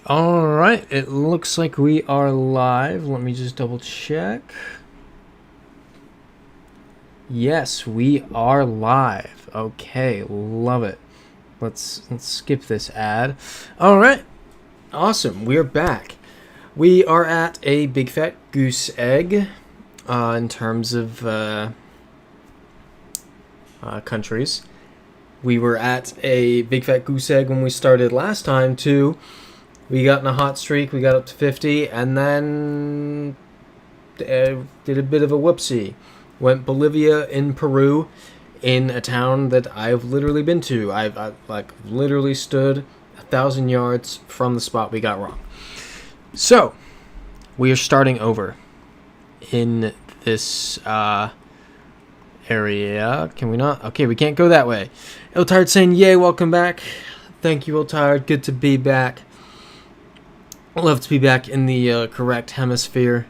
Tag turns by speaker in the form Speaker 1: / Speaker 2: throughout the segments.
Speaker 1: Alright, it looks like we are live. Let me just double check. Yes, we are live. Okay, love it. Let's skip this ad. Alright, awesome. We're back. We are at a big fat goose egg in terms of countries. We were at a big fat goose egg when we started last time too. We got in a hot streak, we got up to 50, and then did a bit of a whoopsie. Went Bolivia in Peru, in a town that I've literally been to. I've like literally stood 1,000 yards from the spot we got wrong. So, we are starting over in this area. Can we not? Okay, we can't go that way. Iltired saying, yay, welcome back. Thank you, Iltired. Good to be back. Love to be back in the correct hemisphere.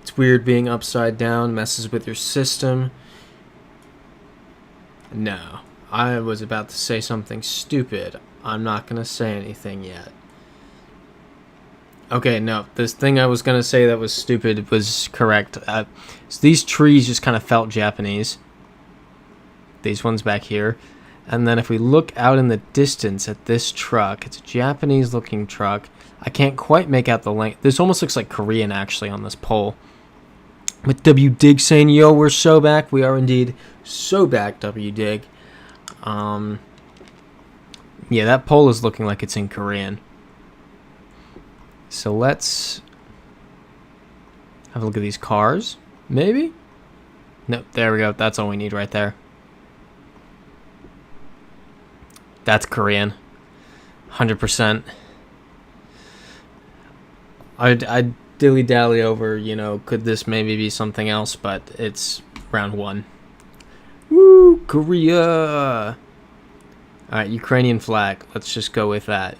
Speaker 1: It's weird being upside down, messes with your system. No, I was about to say something stupid. I'm not going to say anything yet. Okay, no, this thing I was going to say that was stupid was correct. So these trees just kind of felt Japanese. These ones back here. And then if we look out in the distance at this truck, it's a Japanese looking truck. I can't quite make out the length. This almost looks like Korean, actually, on this pole. With W Dig saying, yo, we're so back. We are indeed so back, W Dig. Yeah, that pole is looking like it's in Korean. So let's have a look at these cars. Maybe? No, there we go. That's all we need right there. That's Korean. 100%. I'd dilly-dally over, you know, could this maybe be something else, but it's round one. Woo, Korea! Alright, Ukrainian flag. Let's just go with that.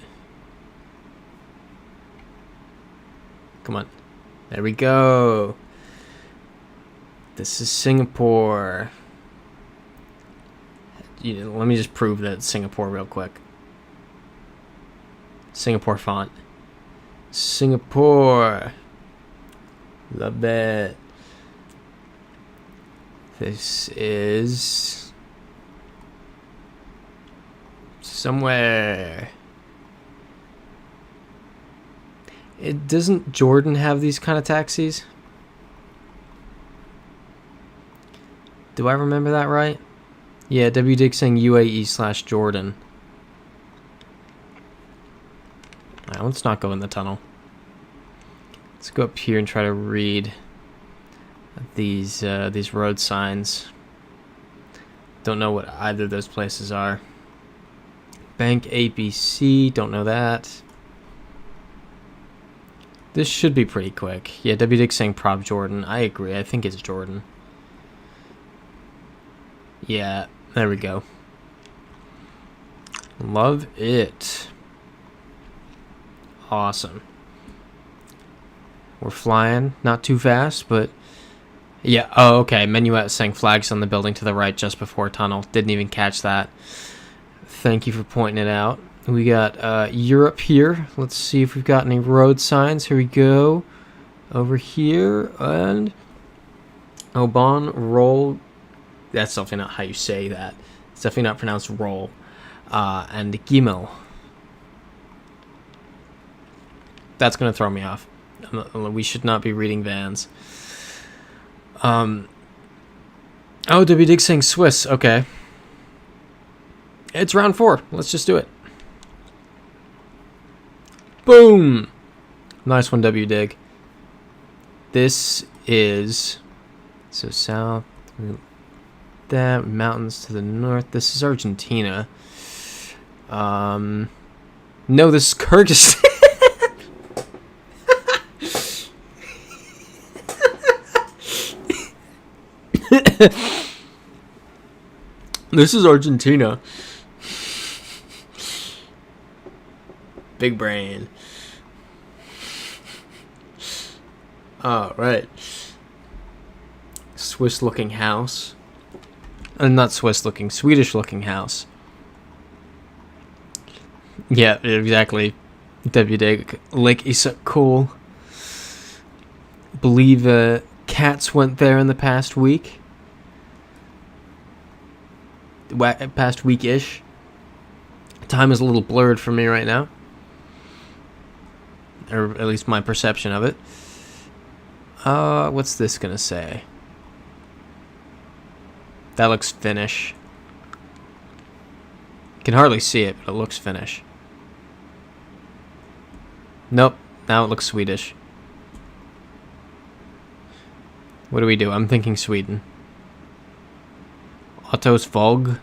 Speaker 1: Come on. There we go. This is Singapore. Let me just prove that it's Singapore real quick. Singapore font. Singapore. Love it. This is somewhere. Doesn't Jordan have these kind of taxis? Do I remember that right? Yeah, W Dig saying UAE/Jordan. Alright, let's not go in the tunnel. Let's go up here and try to read these road signs. Don't know what either of those places are. Bank ABC, don't know that. This should be pretty quick. Yeah, W Dig saying Prop Jordan. I agree. I think it's Jordan. Yeah, there we go. Love it. Awesome. We're flying. Not too fast, but... Yeah, oh, okay. Menuet saying flags on the building to the right just before tunnel. Didn't even catch that. Thank you for pointing it out. We got Europe here. Let's see if we've got any road signs. Here we go. Over here. And... Oban, roll... That's definitely not how you say that. It's definitely not pronounced roll. And Gimel. That's going to throw me off. We should not be reading vans. Oh, W Dig saying Swiss. Okay. It's round 4. Let's just do it. Boom! Nice one, W Dig. This is... So south... That mountains to the north. This is Argentina. No, this is Kyrgyzstan. This is Argentina. Big brain. All right. Swiss-looking house. Not Swiss-looking, Swedish-looking house. Yeah, exactly. WD Lake Isa, cool. Believe cats went there in the past week. Past week-ish. Time is a little blurred for me right now. Or at least my perception of it. What's this gonna say? That looks Finnish. Can hardly see it, but it looks Finnish. Nope, now it looks Swedish. What do we do? I'm thinking Sweden. Otto's Vog?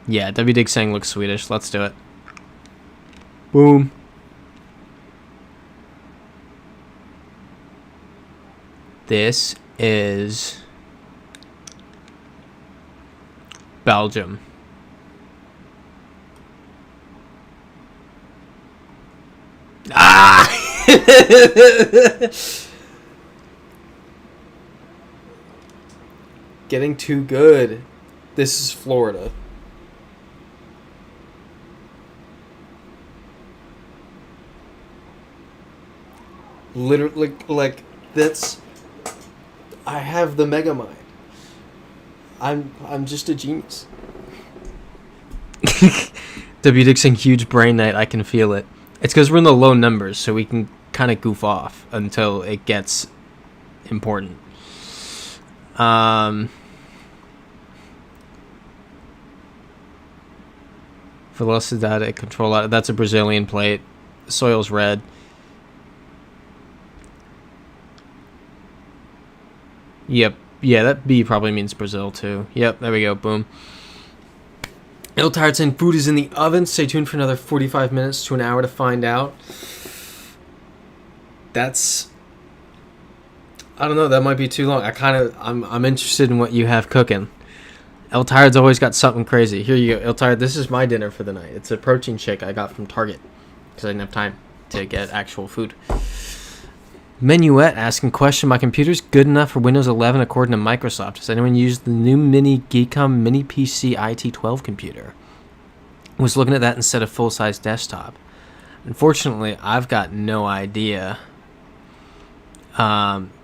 Speaker 1: Yeah, WD saying looks Swedish. Let's do it. Boom. This is Belgium. Ah! Getting too good. This is Florida. Literally, like that's. I have the mega mind. I'm just a genius. W Dixon huge brain night. I can feel it. It's because we're in the low numbers, so we can kind of goof off until it gets important. Velocidade control. That's a Brazilian plate. Soil's red. Yep. Yeah, that B probably means Brazil too. Yep, there we go. Boom. Ill Tired saying food is in the oven. Stay tuned for another 45 minutes to an hour to find out. That's... I don't know, that might be too long. I'm interested in what you have cooking. El Tired's always got something crazy. Here you go, El Tired. This is my dinner for the night. It's a protein shake I got from Target because I didn't have time to get actual food. Menuette asking question: my computer's good enough for Windows 11 according to Microsoft. Does anyone use the new mini Geekom mini PC IT12 computer? I was looking at that instead of full-size desktop. Unfortunately, I've got no idea.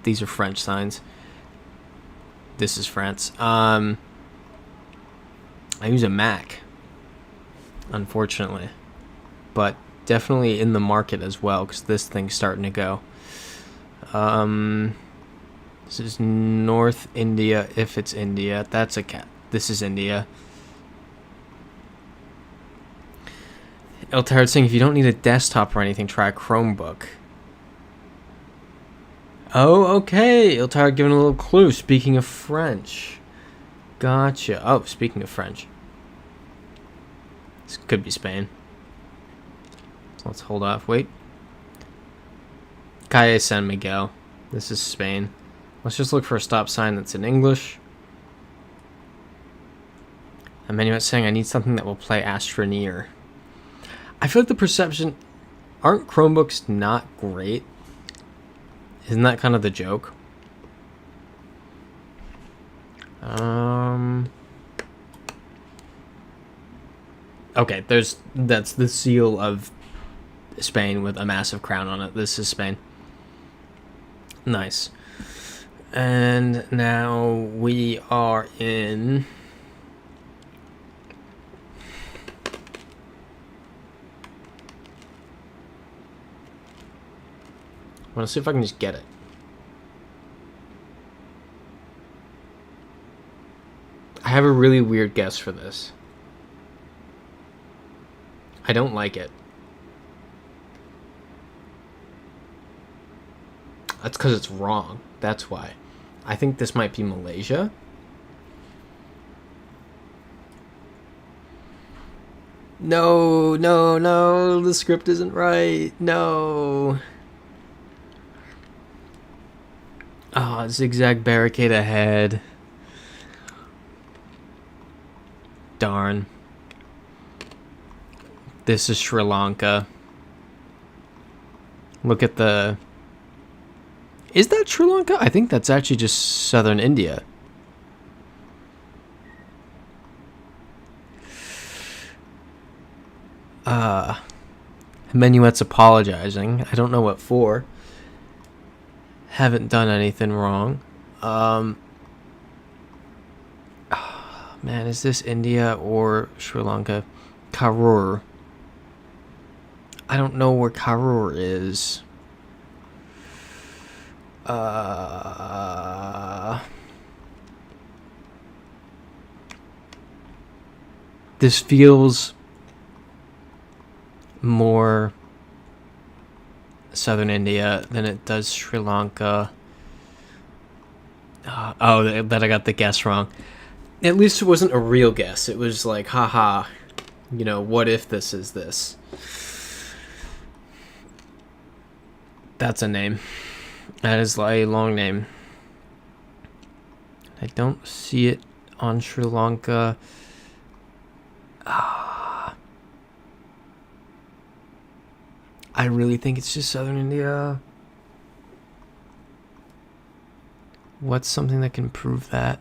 Speaker 1: These are French signs. This is France. I use a Mac, unfortunately, but definitely in the market as well because this thing's starting to go. This is North India, if it's India. That's a cat. This is India. El Tired saying if you don't need a desktop or anything, try a Chromebook. Oh, okay. El Tired giving a little clue. Speaking of French. Gotcha. Oh, speaking of French. This could be Spain. So let's hold off. Wait. Calle San Miguel. This is Spain. Let's just look for a stop sign that's in English. A menu saying I need something that will play Astroneer. I feel like the perception... Aren't Chromebooks not great? Isn't that kind of the joke? Okay, that's the seal of Spain with a massive crown on it. This is Spain. Nice. And now we are in... I want to see if I can just get it. I have a really weird guess for this. I don't like it. That's because it's wrong. That's why. I think this might be Malaysia. No, no, no. The script isn't right. No. Oh, zigzag barricade ahead. Darn. This is Sri Lanka. Look at the... Is that Sri Lanka? I think that's actually just southern India. Menuet's apologizing. I don't know what for. Haven't done anything wrong. Man, is this India or Sri Lanka? Karur. I don't know where Karur is. This feels more southern India than it does Sri Lanka. Oh, but I got the guess wrong. At least it wasn't a real guess. It was like, haha, you know, what if this is this? That's a name. That is a long name. I don't see it on Sri Lanka. I really think it's just southern India. What's something that can prove that?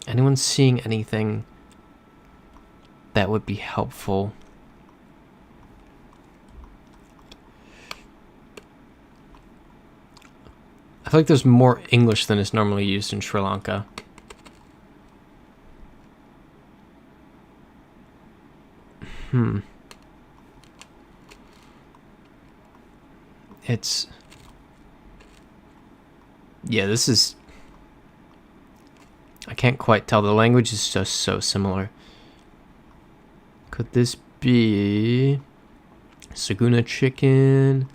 Speaker 1: Anyone seeing anything that would be helpful? I feel like there's more English than is normally used in Sri Lanka. It's... Yeah, this is... I can't quite tell. The language is just so similar. Could this be... Saguna chicken?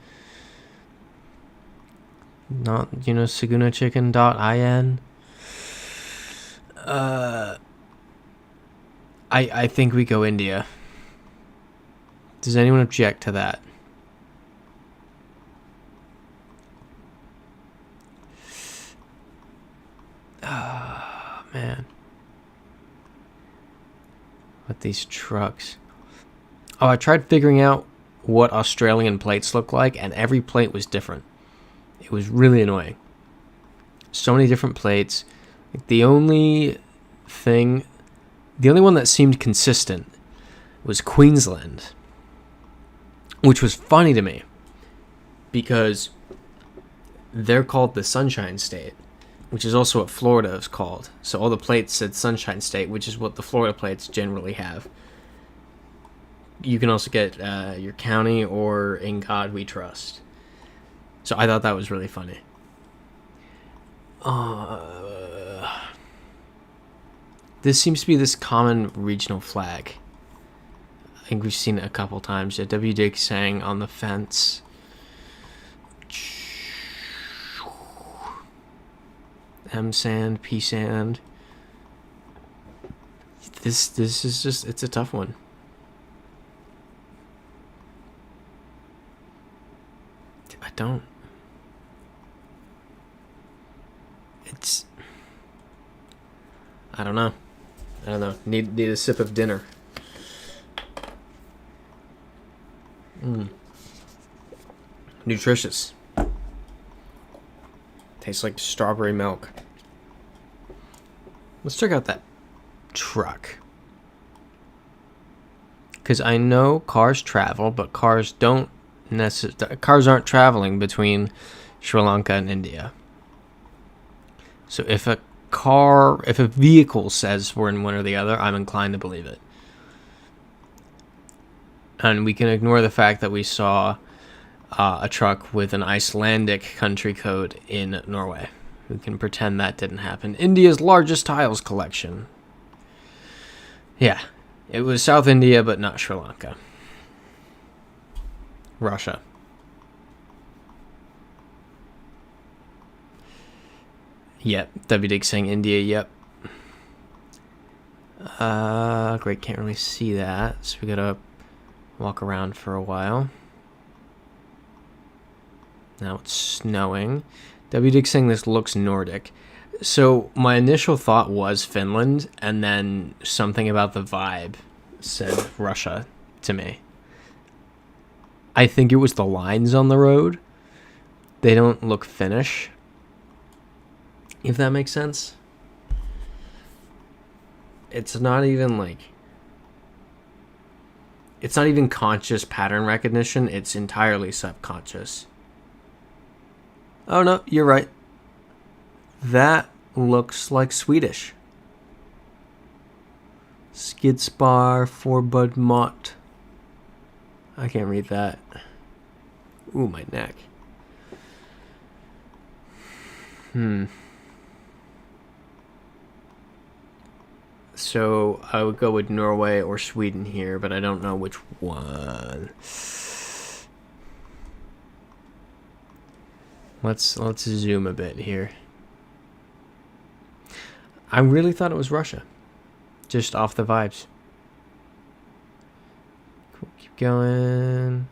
Speaker 1: Not, you know, sagunachicken.in? I think we go India. Does anyone object to that? Man. With these trucks. Oh, I tried figuring out what Australian plates look like, and every plate was different. It was really annoying. So many different plates. Like, the only one that seemed consistent was Queensland, which was funny to me because they're called the Sunshine State, which is also what Florida is called. So all the plates said Sunshine State, which is what the Florida plates generally have. You can also get your county or In God We Trust. So I thought that was really funny. This seems to be this common regional flag. I think we've seen it a couple times. Yeah, W. Dick sang on the fence. M sand, P sand. This is just, it's a tough one. I don't know. Need a sip of dinner. Nutritious. Tastes like strawberry milk. Let's check out that truck. Because I know cars travel, but cars aren't traveling between Sri Lanka and India. So if a vehicle says we're in one or the other, I'm inclined to believe it. And we can ignore the fact that we saw a truck with an Icelandic country code in Norway. We can pretend that didn't happen. India's largest tiles collection. Yeah, it was South India, but not Sri Lanka. Russia. Yep, W. Dick saying India, yep. Great, can't really see that, so we gotta walk around for a while. Now it's snowing. W. Dick saying this looks Nordic. So my initial thought was Finland, and then something about the vibe said Russia to me. I think it was the lines on the road. They don't look Finnish, if that makes sense. it's not even like, it's not even conscious pattern recognition. It's entirely subconscious. Oh no, you're right. That looks like Swedish. Skidspar Forbud Mott. I can't read that. Ooh, my neck. So I would go with Norway or Sweden here, but I don't know which one. Let's zoom a bit here. I really thought it was Russia. Just off the vibes. Cool, keep going.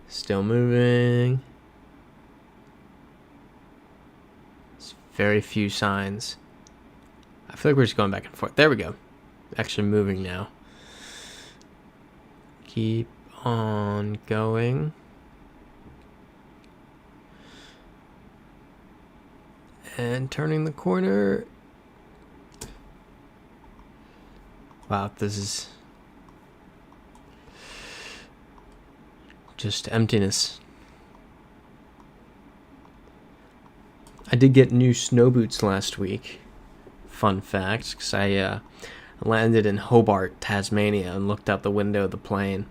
Speaker 1: Still moving. There's very few signs. I feel like we're just going back and forth. There we go. Actually moving now. Keep on going. And turning the corner. Wow, this is just emptiness. I did get new snow boots last week. Fun fact, because I landed in Hobart, Tasmania, and looked out the window of the plane.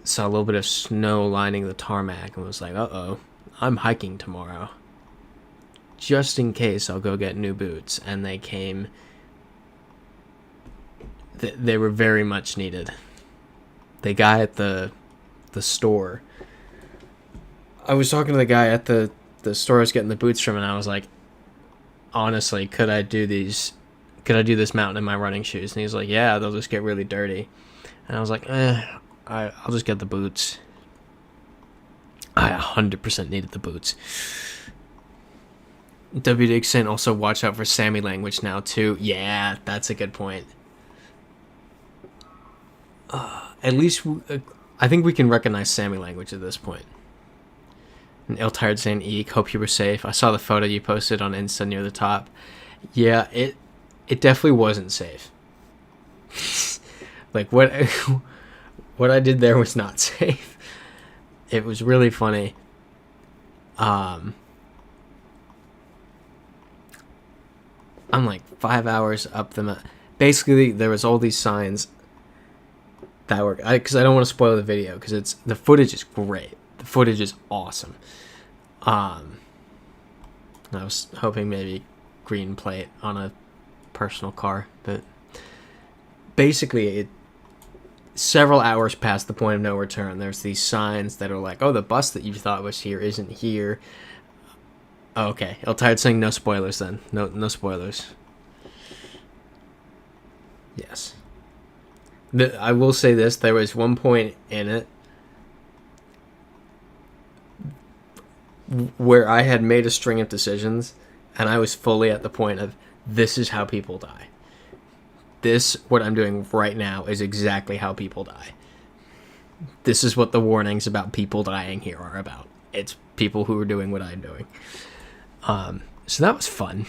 Speaker 1: Saw a little bit of snow lining the tarmac and was like, uh-oh, I'm hiking tomorrow. Just in case, I'll go get new boots. And they came. They were very much needed. The guy at the store. I was talking to the guy at the store I was getting the boots from, and I was like, honestly, could I do this mountain in my running shoes? And he's like, yeah, they'll just get really dirty. And I was like, I'll just get the boots. I 100% needed the boots. W. Dixon, also watch out for Sami language now too. Yeah, that's a good point. At least I think we can recognize Sami language at this point. And Ill Tired saying, eek, hope you were safe. I saw the photo you posted on Insta near the top. Yeah, it definitely wasn't safe. Like, what I did there was not safe. It was really funny. I'm like 5 hours up the basically there was all these signs that were, because I don't want to spoil the video, because the footage is great. The footage is awesome. I was hoping maybe green plate on a personal car, but basically several hours past the point of no return, there's these signs that are like, oh, the bus that you thought was here isn't here. Oh, okay, Ill Tired saying no spoilers then. No spoilers. Yes. I will say this, there was one point in it where I had made a string of decisions, and I was fully at the point of, this is how people die. This, what I'm doing right now, is exactly how people die. This is what the warnings about people dying here are about. It's people who are doing what I'm doing. So that was fun.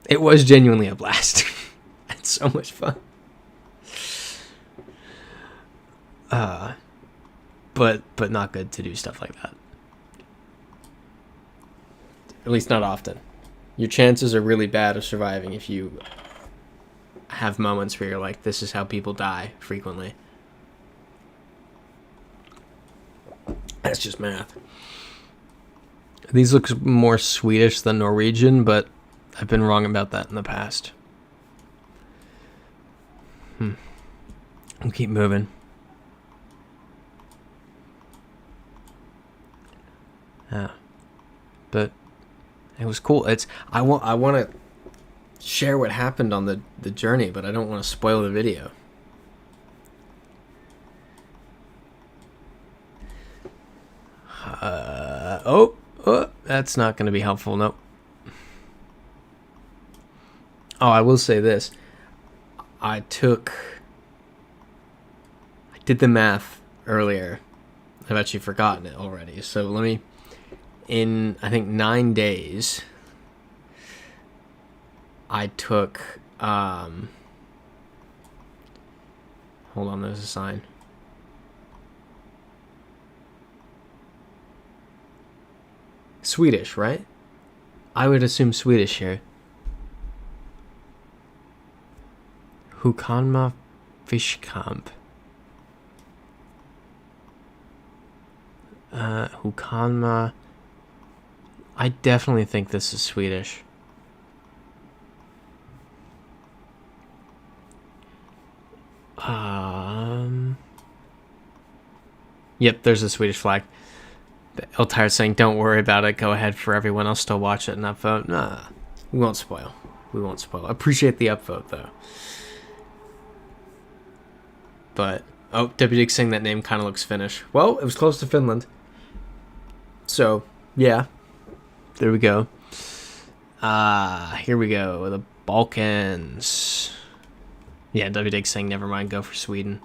Speaker 1: It was genuinely a blast. It's so much fun. But not good to do stuff like that. At least not often. Your chances are really bad of surviving if you have moments where you're like, this is how people die frequently. That's just math. These look more Swedish than Norwegian, but I've been wrong about that in the past. We'll keep moving. Yeah. But it was cool. I want to share what happened on the journey, but I don't want to spoil the video. That's not going to be helpful. Nope. Oh, I will say this. I did the math earlier. I've actually forgotten it already. So in I think 9 days, I took, hold on, there's a sign. Swedish, right? I would assume Swedish here. Hukanma Fish Camp. Hukanma. I definitely think this is Swedish. Yep, there's a Swedish flag. Eltire saying, "Don't worry about it. Go ahead for everyone else to watch it and upvote." Nah, we won't spoil. We won't spoil. Appreciate the upvote though. But WD saying that name kind of looks Finnish. Well, it was close to Finland. So yeah, there we go. Here we go. The Balkans. Yeah, WD saying never mind. Go for Sweden.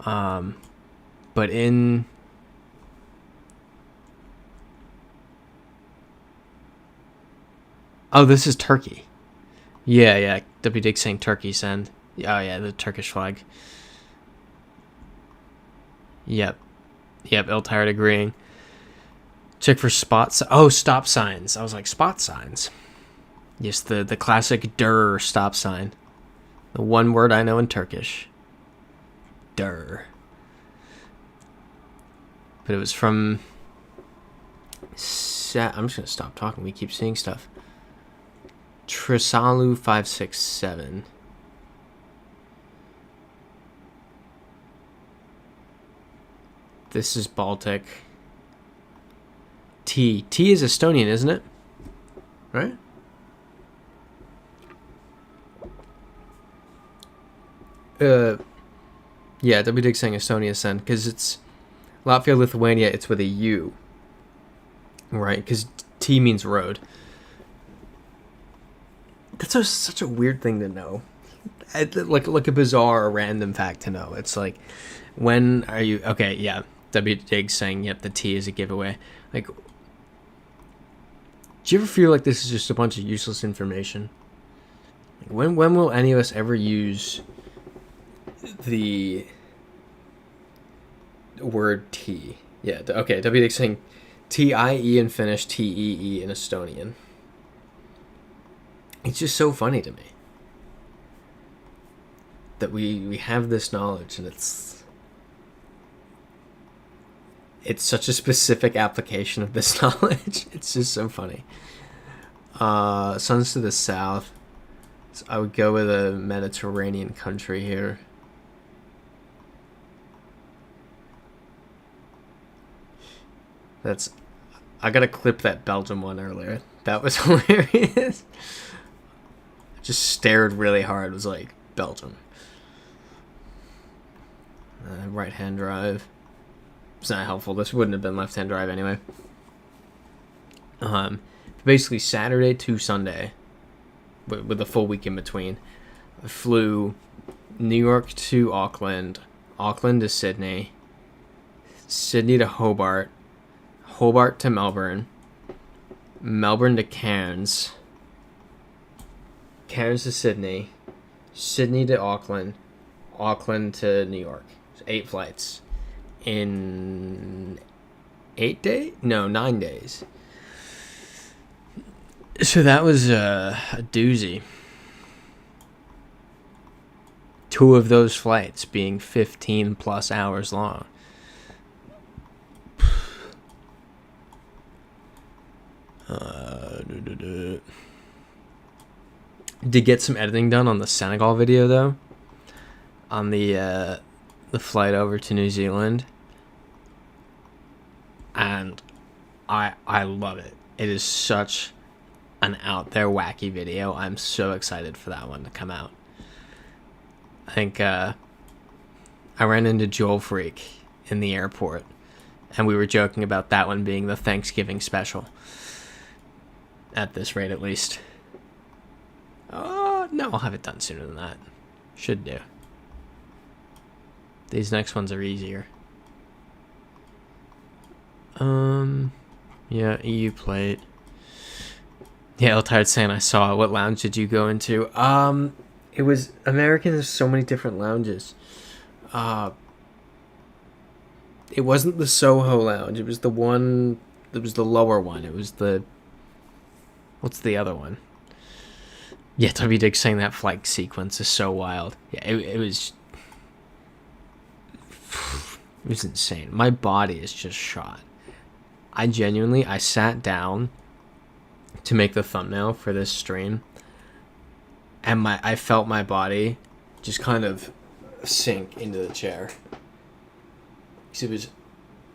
Speaker 1: But in. Oh, this is Turkey. Yeah. WD saying Turkey send. Oh yeah, the Turkish flag. Yep, Iltired agreeing. Check for spots. Oh, stop signs. I was like, spot signs. Yes, the classic dur stop sign. The one word I know in Turkish. Dur. But it was from... I'm just going to stop talking. We keep seeing stuff. Trisalu 567. This is Baltic. T is Estonian, isn't it? Right? Yeah, WDig's saying Estonia send, because it's Latvia, Lithuania, it's with a U. Right, because T means road. That's such a weird thing to know. Like a bizarre or random fact to know. It's like, when are you... Okay, yeah. WDig's saying, yep, the T is a giveaway. Like, do you ever feel like this is just a bunch of useless information? Like, when will any of us ever use the word T? Yeah, okay, WDig's saying T-I-E in Finnish, T-E-E in Estonian. It's just so funny to me that we have this knowledge, and it's such a specific application of this knowledge. It's just so funny. Sun's to the south. So I would go with a Mediterranean country here. I gotta clip that Belgium one earlier. That was hilarious. I just stared really hard. It was like, Belgium. Right-hand drive. It's not helpful. This wouldn't have been left-hand drive anyway. Basically Saturday to Sunday, with a full week in between. I flew New York to Auckland, Auckland to Sydney, Sydney to Hobart, Hobart to Melbourne, Melbourne to Cairns, Cairns to Sydney, Sydney to Auckland, Auckland to New York. So 8 flights in 9 days. So that was a doozy. 2 of those flights being 15 plus hours long. Did get some editing done on the Senegal video though. On the flight over to New Zealand. And I love it. It is such an out there wacky video. I'm so excited for that one to come out. I think I ran into Joel Freak in the airport, and we were joking about that one being the Thanksgiving special. At this rate, at least. Oh, no, I'll have it done sooner than that. Should do. These next ones are easier. Yeah, EU plate. Yeah, tired saying I saw it. What lounge did you go into? It was American. There's so many different lounges. It wasn't the Soho lounge. It was the one. It was the lower one. It was the. What's the other one? Yeah, W. Dick saying that flight sequence is so wild. Yeah, it was. It was insane. My body is just shot. I sat down to make the thumbnail for this stream, and I felt my body just kind of sink into the chair. Because it was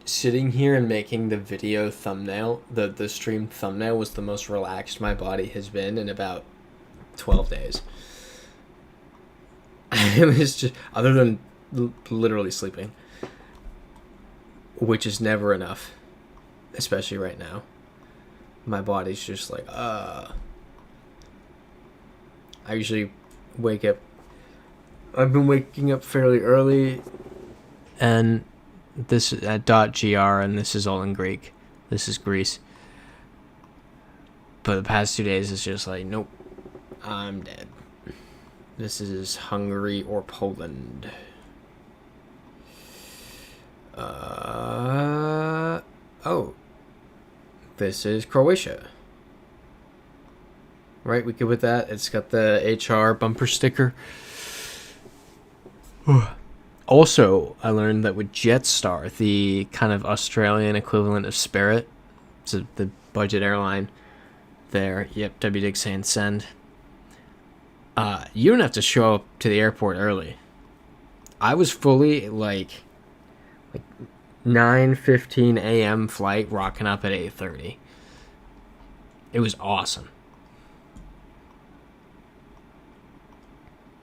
Speaker 1: sitting here and making the video thumbnail, the stream thumbnail was the most relaxed my body has been in about 12 days. It was just, other than literally sleeping, which is never enough, especially right now. My body's just like, I usually wake up. I've been waking up fairly early, and this at .gr, and this is all in Greek. This is Greece. But the past 2 days is just like, nope, I'm dead. This is Hungary or Poland. Oh. This is Croatia. Right, we good with that? It's got the HR bumper sticker. Also, I learned that with Jetstar, the kind of Australian equivalent of Spirit, so the budget airline there, yep, W. Dick saying send. You don't have to show up to the airport early. I was fully like 9:15 a.m. flight, rocking up at 8:30. It was awesome.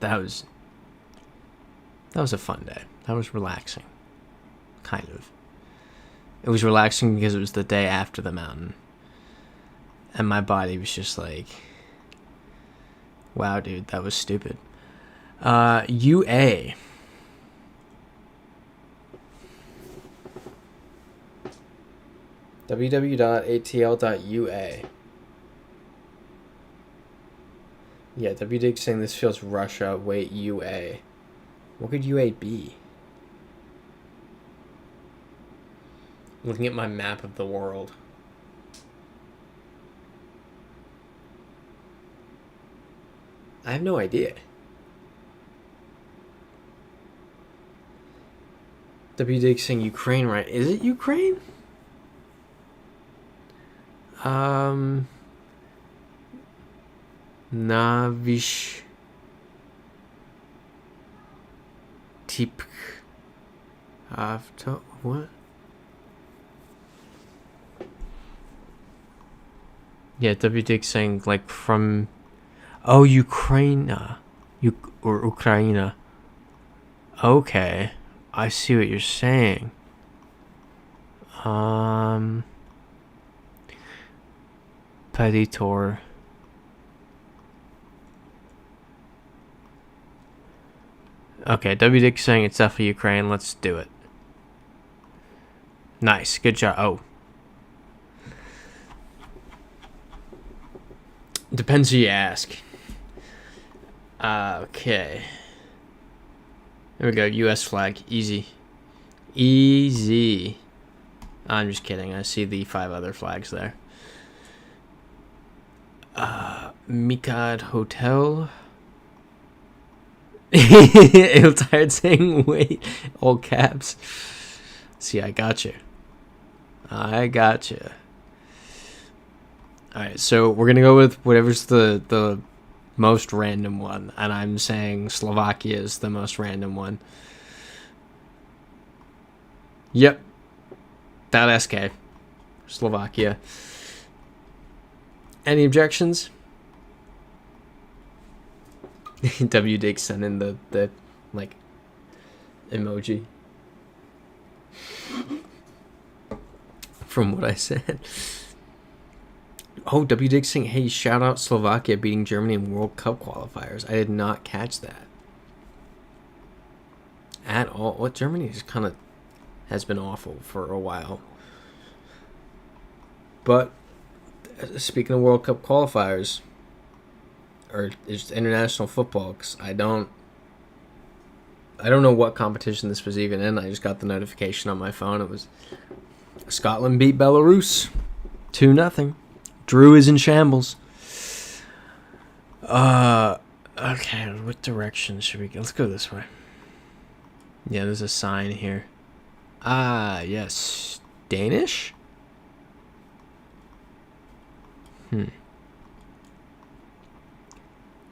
Speaker 1: That was a fun day. That was relaxing. Kind of. It was relaxing because it was the day after the mountain. And my body was just like, wow, dude, that was stupid. UA. www.atl.ua. Yeah, W. Dick saying this feels Russia. Wait, UA. What could UA be? Looking at my map of the world. I have no idea. W. Dick saying Ukraine, right? Is it Ukraine? Navish Tip after what? Yeah, W. Dick saying like from Ukraine or Ukraine. Okay, I see what you're saying. Peditor. Okay, W. Dick saying it's definitely Ukraine. Let's do it. Nice, good job. Oh, depends who you ask. Okay. There we go. U.S. flag. Easy. Easy. I'm just kidding. I see the 5 other flags there. Mikad Hotel. It'll tired saying wait. All caps. See, I got you. Alright, so we're gonna go with whatever's the most random one, and I'm saying Slovakia is the most random one. Yep. That SK. Slovakia. Any objections? W. Dick sending the like emoji from what I said. Oh, W. Dick saying, hey, shout out Slovakia beating Germany in World Cup qualifiers. I did not catch that at all. What, Germany just kind of has been awful for a while. But speaking of World Cup qualifiers, or just international football, 'cause I don't know what competition this was even in. I just got the notification on my phone. It was Scotland beat Belarus 2-0. Drew is in shambles. Okay, what direction should we go? Let's go this way. Yeah, there's a sign here. Ah, yes. Danish?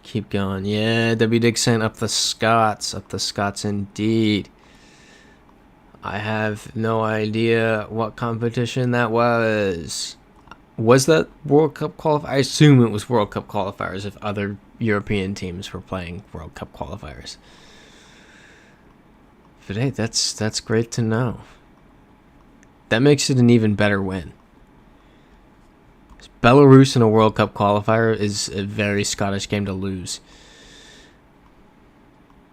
Speaker 1: Keep going. Yeah, W. Dig saying up the Scots. Up the Scots indeed. I have no idea what competition that was. Was that World Cup qualifier? I assume it was World Cup qualifiers if other European teams were playing World Cup qualifiers. But hey, that's great to know. That makes it an even better win. Belarus in a World Cup qualifier is a very Scottish game to lose.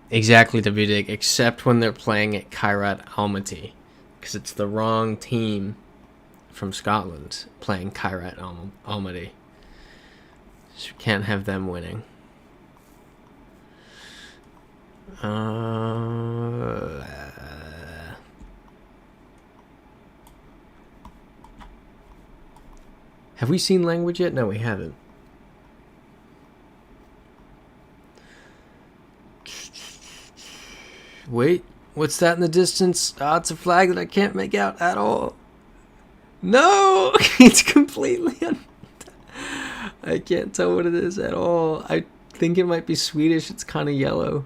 Speaker 1: Exactly, WDig, except when they're playing at Kairat Almaty, because it's the wrong team from Scotland playing Kairat Almaty. So you can't have them winning. Have we seen language yet? No, we haven't. Wait, what's that in the distance? Oh, it's a flag that I can't make out at all. No! It's completely... I can't tell what it is at all. I think it might be Swedish. It's kind of yellow.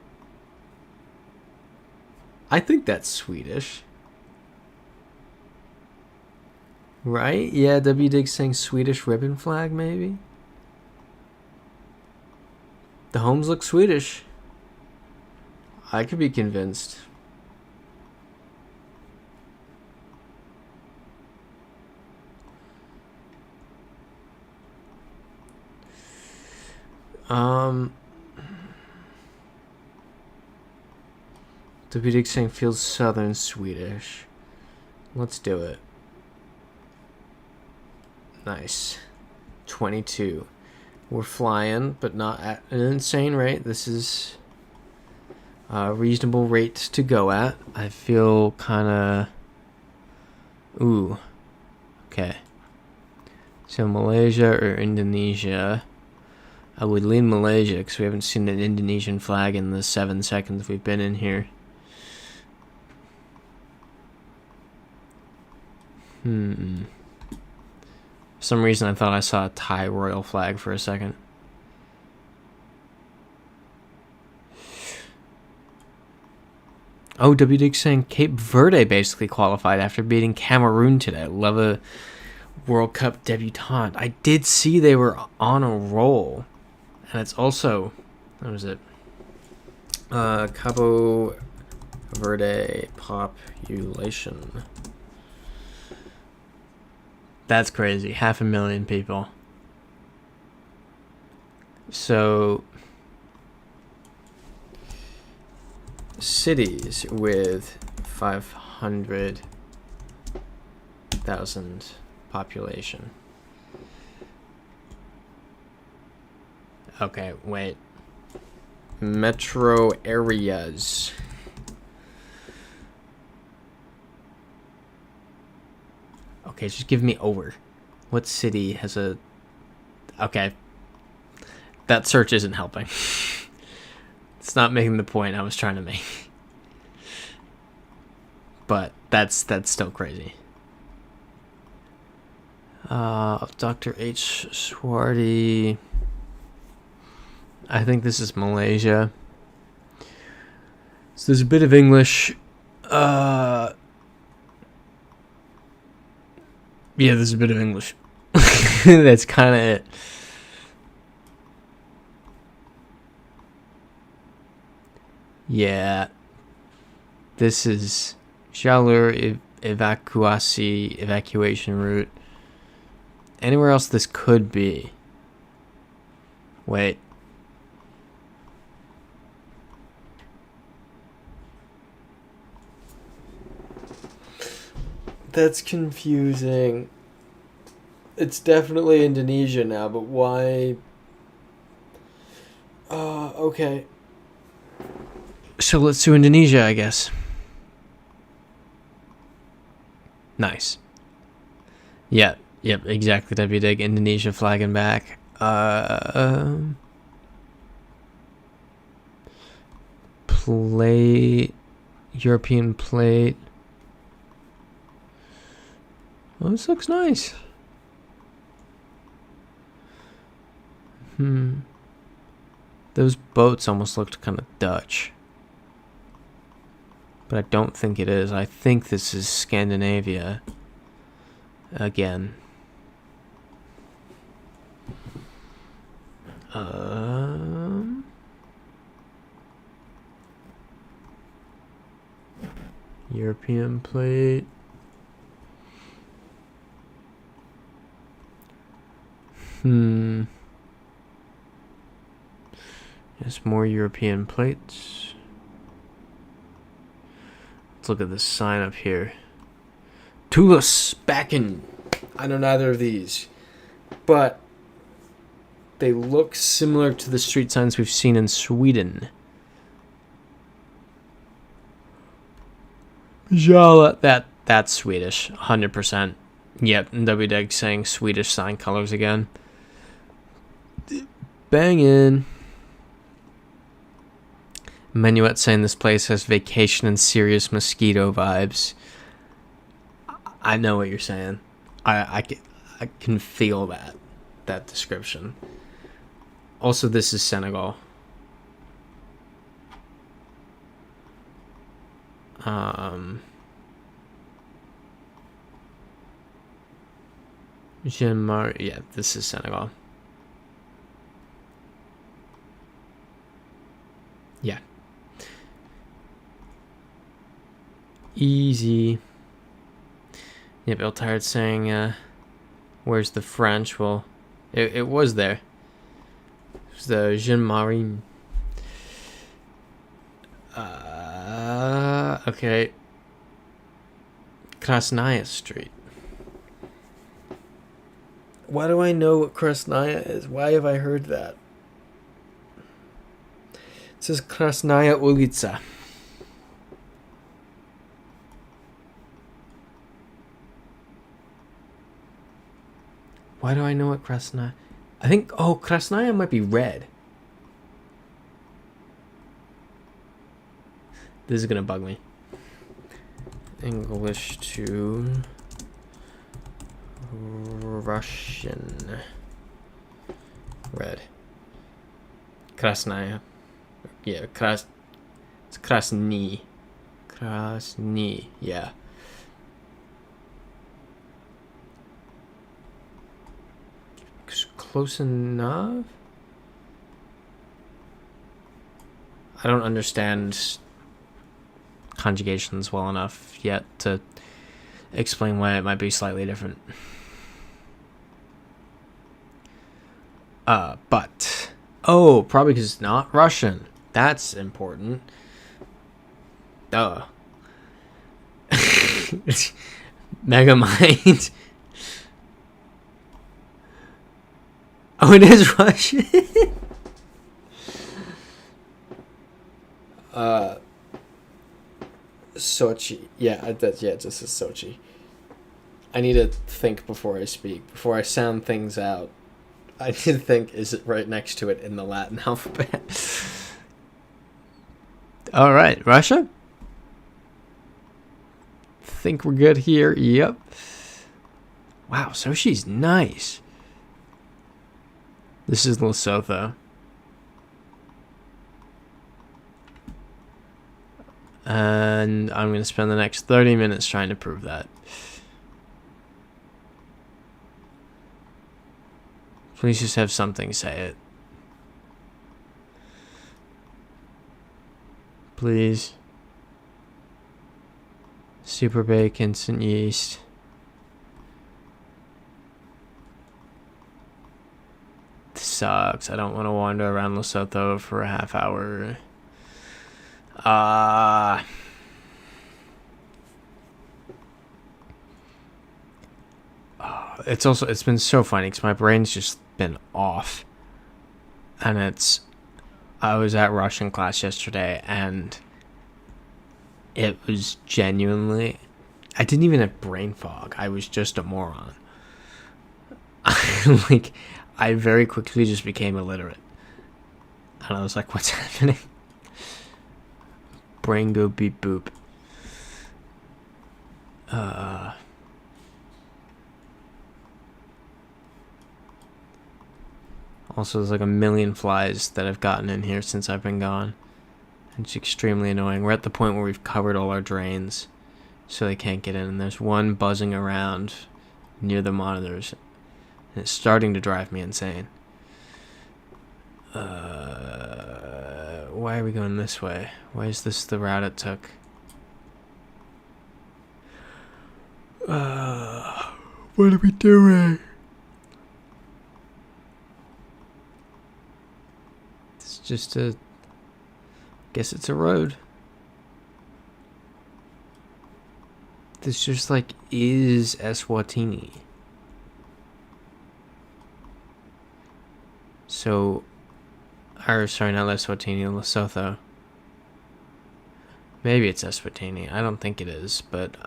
Speaker 1: I think that's Swedish. Right? Yeah, W. Dig saying Swedish ribbon flag, maybe? The homes look Swedish. I could be convinced. W. Dig saying feels southern Swedish. Let's do it. Nice. 22. We're flying, but not at an insane rate. This is a reasonable rate to go at. I feel kind of... Ooh. Okay. So Malaysia or Indonesia. I would lean Malaysia because we haven't seen an Indonesian flag in the 7 seconds we've been in here. For some reason I thought I saw a Thai royal flag for a second. Oh, W. Dig saying Cape Verde basically qualified after beating Cameroon today. Love a World Cup debutante. I did see they were on a roll. And it's also... What was it? Cabo Verde population. That's crazy. 500,000 people. So... cities with 500,000 population. Okay, wait. Metro areas. Okay, just give me over. What city has a... Okay. That search isn't helping. It's not making the point I was trying to make. But that's still crazy. Dr. H. Swarty. I think this is Malaysia. So there's a bit of English. Yeah, there's a bit of English. That's kind of it. Yeah. This is Jalur evacuation route. Anywhere else this could be. Wait. That's confusing. It's definitely Indonesia now, but why? Okay. So let's do Indonesia, I guess. Nice. Yeah, yep, exactly. W dig Indonesia flagging back. Plate, European plate. Oh, this looks nice. Those boats almost looked kind of Dutch. But I don't think it is. I think this is Scandinavia. Again. European plate. There's more European plates. Let's look at this sign up here. Tullus Backen. I know neither of these, but they look similar to the street signs we've seen in Sweden. Jala, that's Swedish, 100%. Yep, WDEG saying Swedish sign colors again. Bangin'. Menuet saying this place has vacation and serious mosquito vibes. I know what you're saying. I can feel that description. Also, this is Senegal. Yeah, this is Senegal. Yeah. Easy. Yeah, Bill Tired saying, where's the French? Well, it was there. It was the Jean Marie. Okay. Krasnaya Street. Why do I know what Krasnaya is? Why have I heard that? It says Krasnaya Ulica. Why do I know what Krasnaya? I think, Krasnaya might be red. This is gonna bug me. English to Russian. Red. Krasnaya. Yeah, it's Krasny. Krasny, yeah. Close enough? I don't understand conjugations well enough yet to explain why it might be slightly different. But probably because it's not Russian. That's important. Duh. Megamind. Oh, it is Russian. Sochi. Yeah, this is Sochi. I need to think before I speak, before I sound things out. I need to think, is it right next to it in the Latin alphabet? All right, Russia? Think we're good here. Yep. Wow, Sochi's nice. This is Lesotho. And I'm going to spend the next 30 minutes trying to prove that. Please just have something say it. Please. Super bake, instant yeast. This sucks. I don't want to wander around Lesotho for a half hour. it's been so funny because my brain's just been off, and I was at Russian class yesterday, and it was genuinely, I didn't even have brain fog. I was just a moron. Like, I very quickly just became illiterate, and I was like, "What's happening?" Brain go beep boop. Also, there's like a million flies that have gotten in here since I've been gone. It's extremely annoying. We're at the point where we've covered all our drains, so they can't get in. And there's one buzzing around near the monitors, and it's starting to drive me insane. Why are we going this way? Why is this the route it took? What are we doing? It's just a... guess it's a road. This just like is Eswatini. So, or sorry, not Eswatini, Lesotho. Maybe it's Eswatini. I don't think it is, but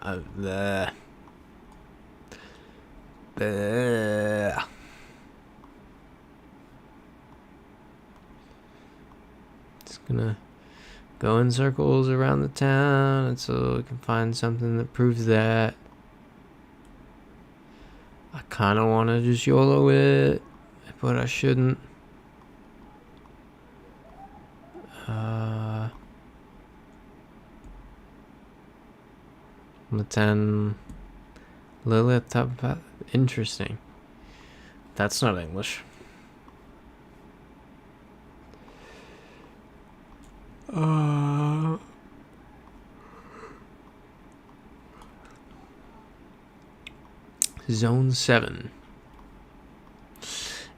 Speaker 1: Just gonna go in circles around the town until we can find something that proves that. I kind of want to just YOLO it, but I shouldn't. Matan Lilith, interesting. That's not English. Zone 7.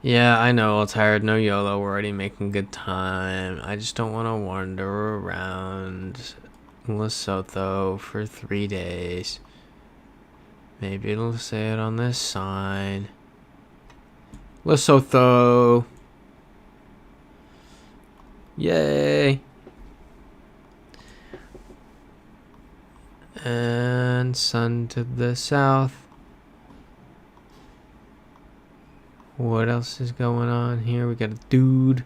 Speaker 1: Yeah, I know, all tired, no YOLO, we're already making good time. I just don't want to wander around Lesotho for 3 days. Maybe it'll say it on this sign. Lesotho! Yay! And sun to the south. What else is going on here? We got a dude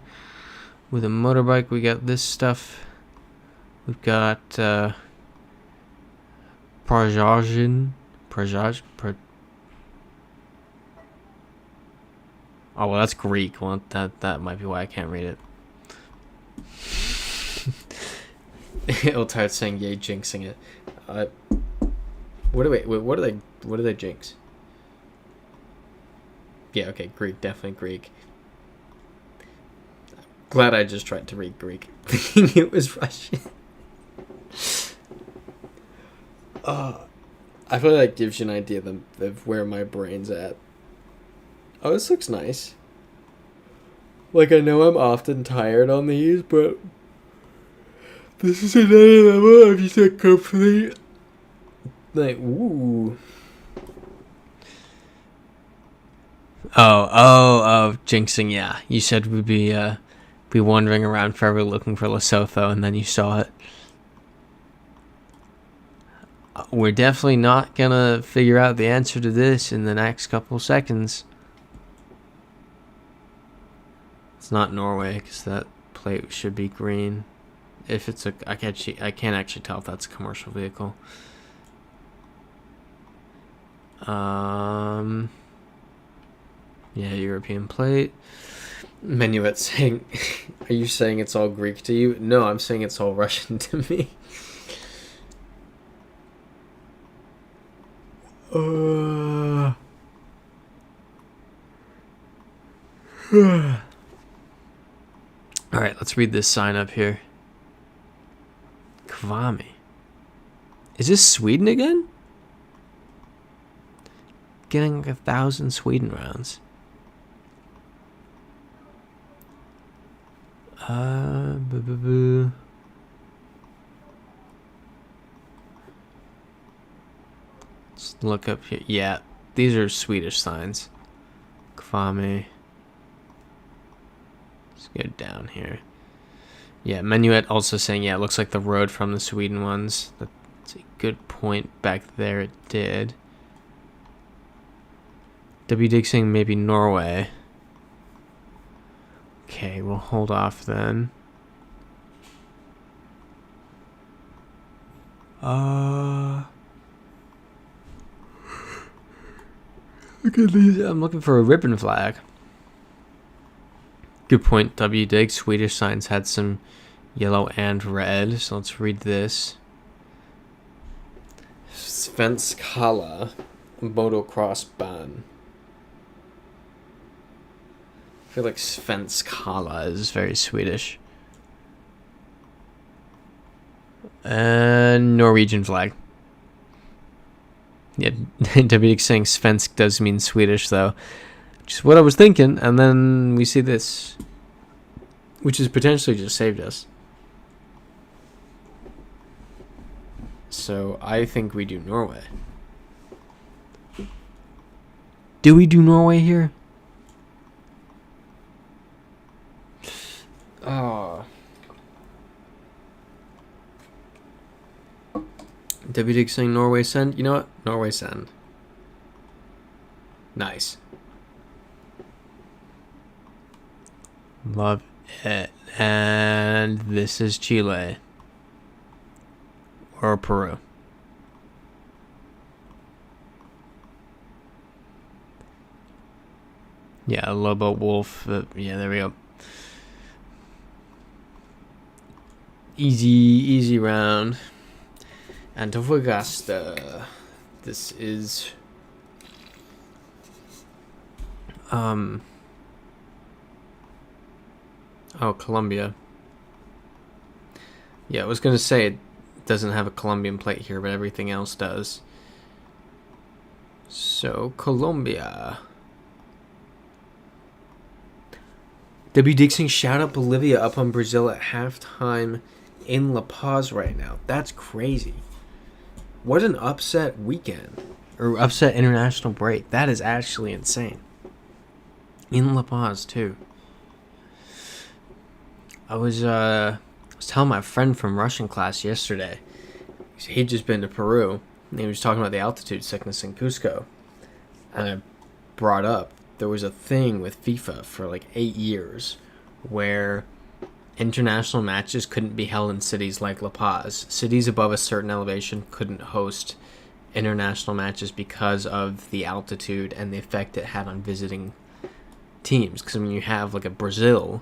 Speaker 1: with a motorbike. We got this stuff. We've got Prajajin. Oh, well, that's Greek. Well, that might be why I can't read it. It'll start saying yay, jinxing it. What do they jinx? Yeah, okay, Greek, definitely Greek. Glad I just tried to read Greek, thinking it was Russian. I feel like that gives you an idea of where my brain's at. Oh, this looks nice. Like, I know I'm often tired on these, but this is another level of just a complete, like, ooh. Oh, jinxing, yeah. You said we'd be wandering around forever looking for Lesotho, and then you saw it. We're definitely not gonna figure out the answer to this in the next couple seconds. It's not Norway, because that plate should be green. If it's I can't actually tell if that's a commercial vehicle. Yeah, European plate. Menuet saying, are you saying it's all Greek to you? No, I'm saying it's all Russian to me. Alright, let's read this sign up here. Kvami. Is this Sweden again? Getting like 1,000 Sweden rounds. Let's look up here. Yeah, these are Swedish signs. Kvamme. Let's go down here. Yeah, Menuet also saying, yeah, it looks like the road from the Sweden ones. That's a good point back there, it did. W. Dig saying maybe Norway. Okay, we'll hold off then. Look at these. I'm looking for a ribbon flag. Good point, W. Dig. Swedish signs had some yellow and red, so let's read this. Svenskala motocross ban. I feel like Svenskala is very Swedish. And Norwegian flag. Yeah, W saying Svensk does mean Swedish, though. Which is what I was thinking, and then we see this. Which has potentially just saved us. So, I think we do Norway. Do we do Norway here? Oh. W. Dig saying Norway send. You know what? Norway send. Nice. Love it. And this is Chile. Or Peru. Yeah, Lobo Wolf. Yeah, there we go. Easy round. Antofagasta. This is oh, Colombia. Yeah, I was gonna say it doesn't have a Colombian plate here, but everything else does. So Colombia. W. Dixon, shout out Bolivia up on Brazil at halftime in La Paz right now. That's crazy. What an upset weekend. Or upset international break. That is actually insane. In La Paz, too. I was telling my friend from Russian class yesterday. He'd just been to Peru. And he was talking about the altitude sickness in Cusco. And I brought up, there was a thing with FIFA for like 8 years where international matches couldn't be held in cities like La Paz. Cities above a certain elevation couldn't host international matches because of the altitude and the effect it had on visiting teams. Because when you have like a Brazil,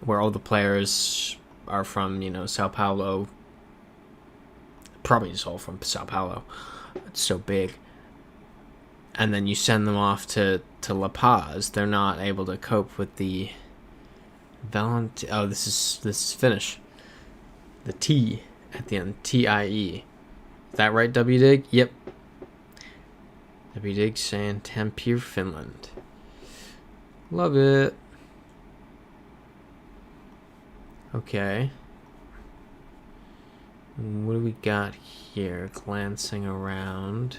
Speaker 1: where all the players are from, you know, Sao Paulo, probably just all from Sao Paulo, it's so big, and then you send them off to La Paz, they're not able to cope with the oh, this is Finnish. The T at the end, TIE. Is that right, W. Dig? Yep. W. Dig saying Tampere, Finland. Love it. Okay. What do we got here? Glancing around.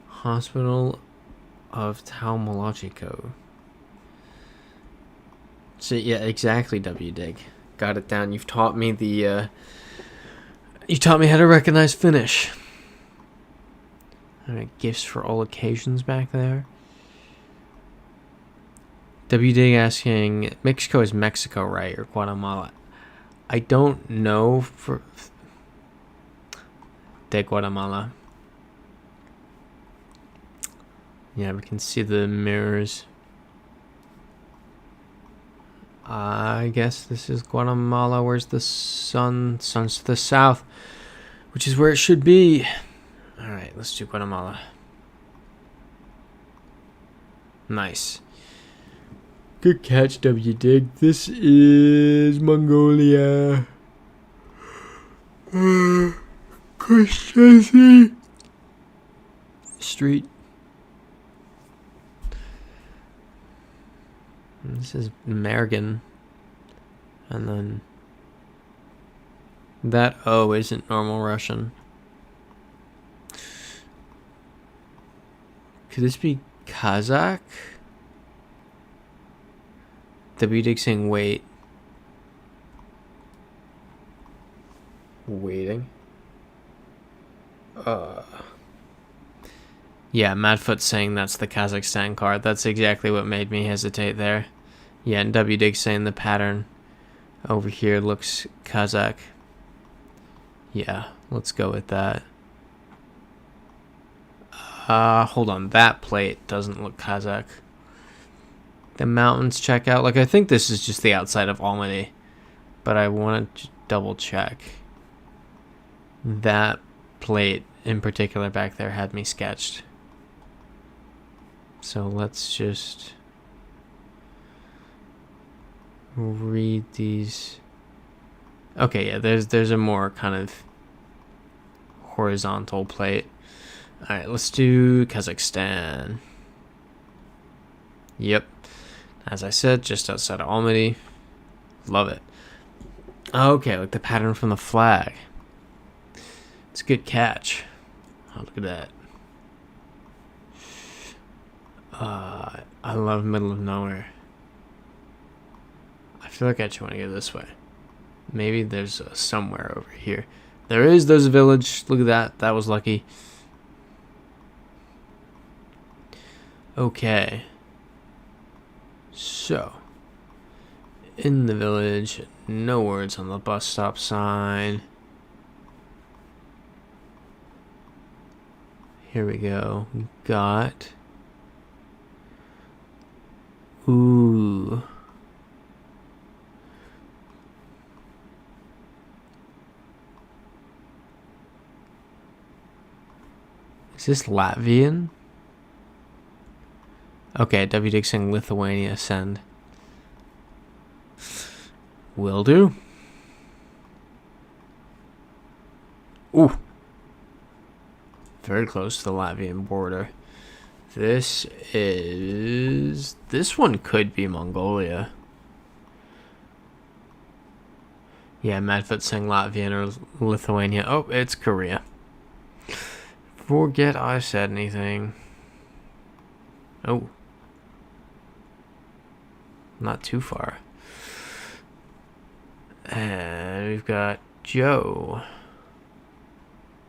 Speaker 1: Hospital of Taumologico. So yeah, exactly, W. Dig. Got it down. You've taught me the you taught me how to recognize Finnish. Alright, gifts for all occasions back there. W. Dig asking, Mexico is Mexico, right? Or Guatemala? I don't know for de Guatemala. Yeah, we can see the mirrors. I guess this is Guatemala. Where's the sun? Sun's to the south, which is where it should be. Alright, let's do Guatemala. Nice. Good catch, W. Dig. This is Mongolia. Christianity Street. This is American. And then that O isn't normal Russian. Could this be Kazakh? WDig saying wait. Waiting. Yeah, Madfoot saying that's the Kazakhstan card. That's exactly what made me hesitate there. Yeah, and WDig saying the pattern over here looks Kazakh. Yeah, let's go with that. Hold on. That plate doesn't look Kazakh. The mountains check out. Like, I think this is just the outside of Almaty. But I want to double check. That plate in particular back there had me sketched. So let's just read these. Okay, yeah, there's a more kind of horizontal plate. Alright, let's do Kazakhstan. Yep. As I said, just outside of Almaty. Love it. Okay, like the pattern from the flag. It's a good catch. Oh, look at that. I love middle of nowhere. I feel like I actually want to go this way. Maybe there's somewhere over here. There is. There's a village. Look at that. That was lucky. Okay. So, in the village, no words on the bus stop sign. Here we go. We got... Ooh. Is this Latvian? Okay, WDig saying Lithuania send. Will do. Ooh. Very close to the Latvian border. This one could be Mongolia. Yeah, Madfoot saying Latvian or Lithuania. Oh, it's Korea. Forget I said anything. Oh. Not too far. And we've got Joe.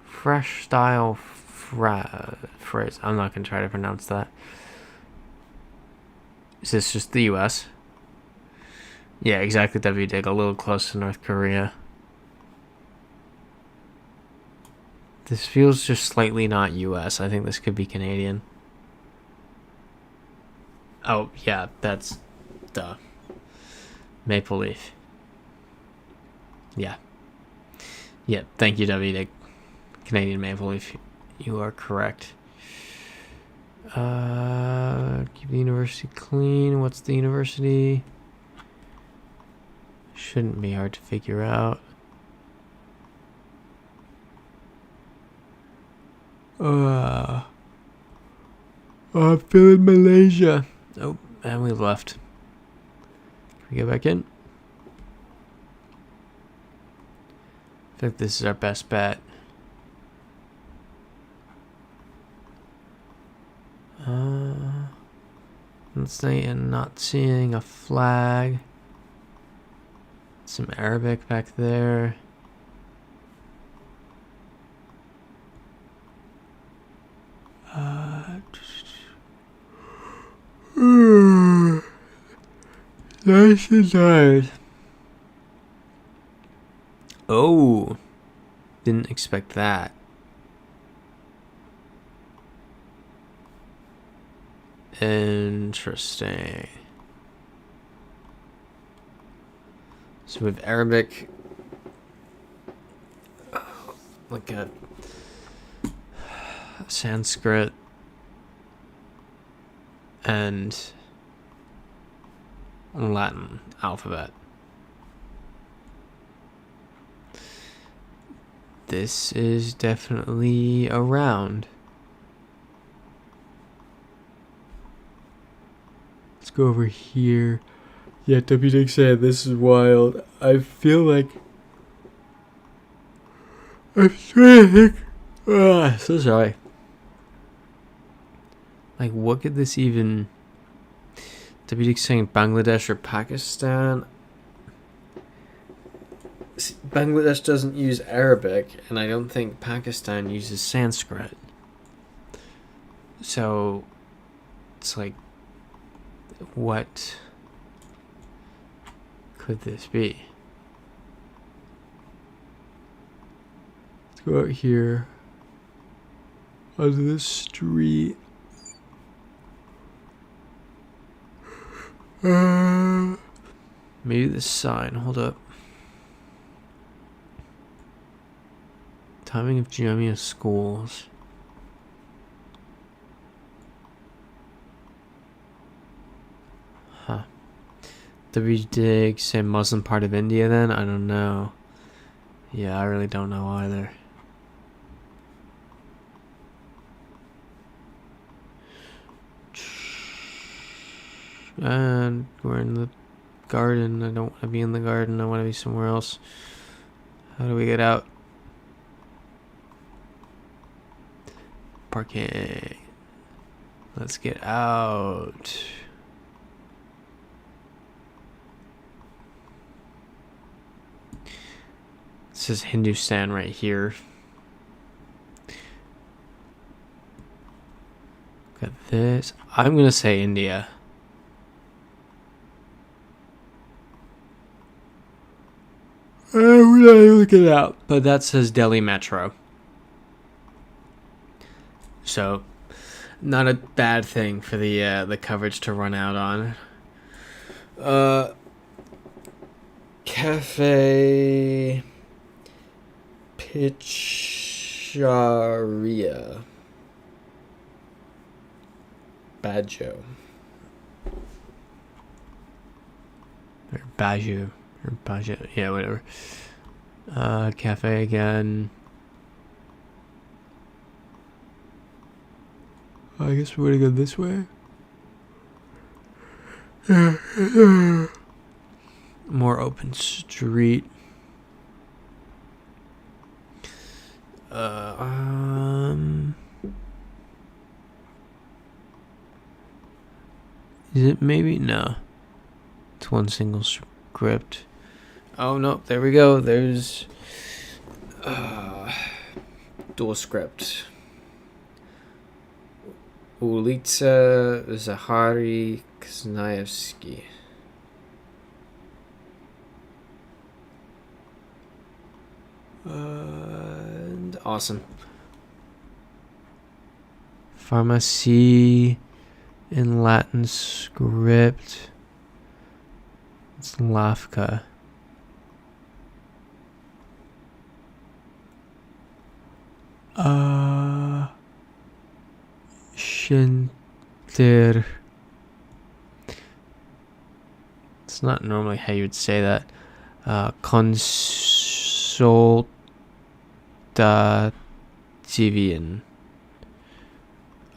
Speaker 1: Fresh style phrase. I'm not going to try to pronounce that. Is this just the US? Yeah, exactly. WDig. A little close to North Korea. This feels just slightly not US. I think this could be Canadian. Oh, yeah. That's... Duh. Maple Leaf. Yeah. Yep. Thank you, WDig. Canadian Maple Leaf. You are correct. Keep the university clean. What's the university? Shouldn't be hard to figure out. I'm feeling Malaysia. Oh, and we left. Can we get back in? I think this is our best bet. Let's say and not seeing a flag. Some Arabic back there. Nice and tired. Oh, didn't expect that. Interesting. So we have Arabic, like a Sanskrit, and Latin alphabet. This is definitely around. Let's go over here. Yeah, WDig said this is wild. I feel like I'm trying to think. So sorry. Like, what could this even... WD saying Bangladesh or Pakistan? See, Bangladesh doesn't use Arabic, and I don't think Pakistan uses Sanskrit. So, it's like, what could this be? Let's go out here onto this street. Maybe this sign. Hold up. Timing of Jamia schools. Huh. WD say Muslim part of India then? I don't know. Yeah, I really don't know either. And we're in the garden. I don't want to be in the garden. I want to be somewhere else. How do we get out? Parking. Let's get out. This is Hindustan right here. Got this. I'm gonna say India. We're not able to get out, but that says Delhi Metro. So, not a bad thing for the coverage to run out on. Cafe Pizzeria Baggio. Or Baggio. Or Baggio. Yeah, whatever. Cafe again. I guess we're gonna go this way. More open street. Is it maybe? No. It's one single script. Oh no, there we go. There's dual script. Ulica Zahari Kznaevsky. And awesome. Pharmacy in Latin script. It's Lafka. Shinter. It's not normally how you would say that. Consultativian.